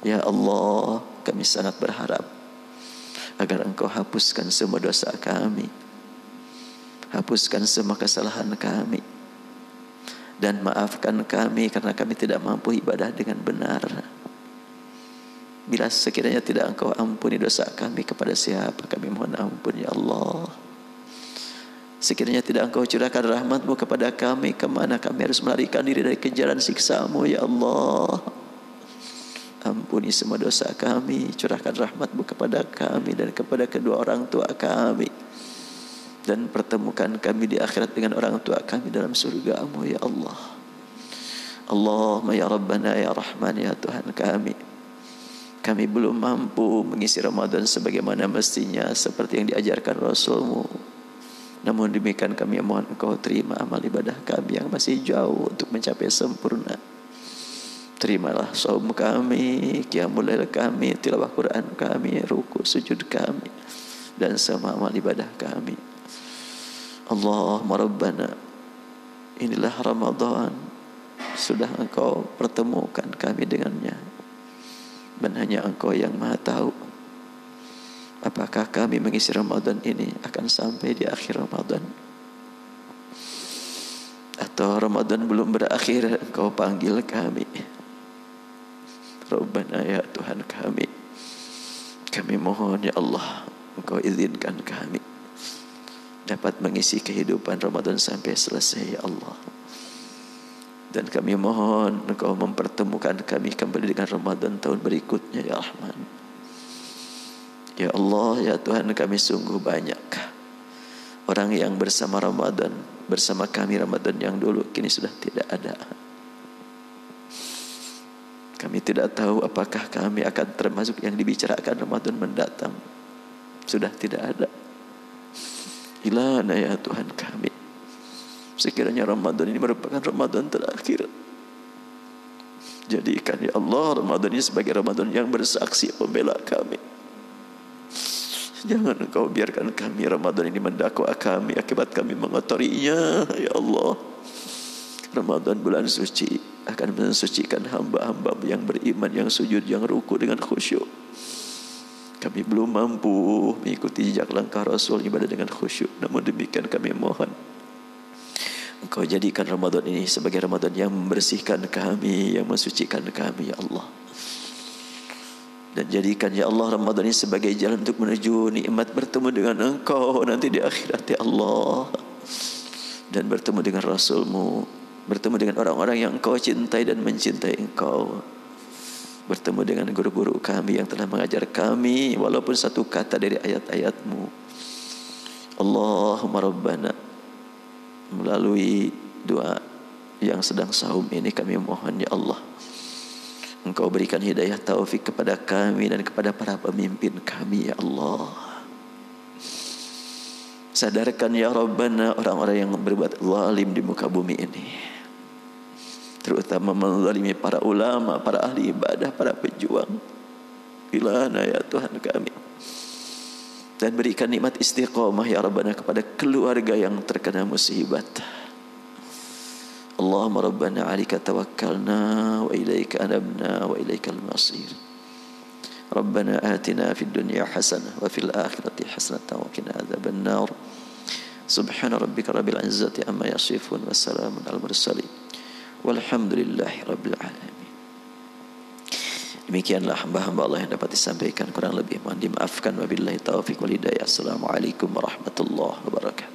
Ya Allah, kami sangat berharap agar Engkau hapuskan semua dosa kami, hapuskan semua kesalahan kami, dan maafkan kami karena kami tidak mampu ibadah dengan benar. Bila sekiranya tidak Engkau ampuni dosa kami, kepada siapa kami mohon ampun, ya Allah. Sekiranya tidak Engkau curahkan rahmat-Mu kepada kami, kemana kami harus melarikan diri dari kejaran siksa-Mu, ya Allah. Ampuni semua dosa kami, curahkan rahmat-Mu kepada kami dan kepada kedua orang tua kami, dan pertemukan kami di akhirat dengan orang tua kami dalam surga-Mu, ya Allah. Allahumma ya Rabbana ya Rahman, ya Tuhan kami belum mampu mengisi Ramadan sebagaimana mestinya seperti yang diajarkan Rasul-Mu. Namun demikian kami mohon Engkau terima amal ibadah kami yang masih jauh untuk mencapai sempurna. Terimalah saum kami, qiyamul lail kami, tilawah Quran kami, ruku sujud kami, dan semua amal ibadah kami. Allahumma Rabbana, inilah Ramadan, sudah Engkau pertemukan kami dengannya, dan hanya Engkau yang Maha tahu apakah kami mengisi Ramadan ini akan sampai di akhir Ramadan, atau Ramadan belum berakhir Engkau panggil kami. Rabbana ya Tuhan kami mohon ya Allah, Engkau izinkan kami dapat mengisi kehidupan Ramadan sampai selesai, ya Allah. Dan kami mohon Engkau mempertemukan kami kembali dengan Ramadan tahun berikutnya, ya Rahman. Ya Allah, ya Tuhan kami, sungguh banyak orang yang bersama Ramadan, bersama kami Ramadan yang dulu kini sudah tidak ada. Kami tidak tahu apakah kami akan termasuk yang dibicarakan Ramadan mendatang. Sudah tidak ada. Ilana ya Tuhan kami, sekiranya Ramadan ini merupakan Ramadan terakhir, jadikan ya Allah Ramadan ini sebagai Ramadan yang bersaksi pembela kami. Jangan Engkau biarkan kami Ramadan ini mendakwa kami akibat kami mengotorinya, ya Allah. Ramadan bulan suci akan mensucikan hamba-hamba yang beriman, yang sujud, yang ruku dengan khusyuk. Kami belum mampu mengikuti jejak langkah Rasul ibadah dengan khusyuk. Namun demikian kami mohon Kau jadikan Ramadan ini sebagai Ramadan yang membersihkan kami, yang mensucikan kami ya Allah. Dan jadikan ya Allah Ramadan ini sebagai jalan untuk menuju nikmat bertemu dengan Engkau nanti di akhirat ya Allah. Dan bertemu dengan Rasul-Mu, bertemu dengan orang-orang yang Engkau cintai dan mencintai Engkau. Bertemu dengan guru-guru kami yang telah mengajar kami walaupun satu kata dari ayat-ayat-Mu. Allahumma Rabbana, melalui doa yang sedang saum ini kami mohon ya Allah, Engkau berikan hidayah taufik kepada kami dan kepada para pemimpin kami ya Allah. Sadarkan ya Rabbana orang-orang yang berbuat zalim di muka bumi ini, terutama menzalimi para ulama, para ahli ibadah, para pejuang. Ilahana ya Tuhan kami. Dan berikan nikmat istiqamah ya Rabbana kepada keluarga yang terkena musibat. Allahumma Rabbana 'alaika tawakkalna wa ilaika anabna wa ilaikal masir. Rabbana atina fid dunya hasanah wa fil akhirati hasanah wa qina adzaban nar. Subhana rabbika rabbil izzati amma yasifun wa salamun al mursalin. Walhamdulillahi rabbil alamin. Demikianlah hamba-hamba Allah yang dapat disampaikan, kurang lebih mohon dimaafkan. Wabillahi taufiq wal hidayah. Assalamualaikum warahmatullahi wabarakatuh.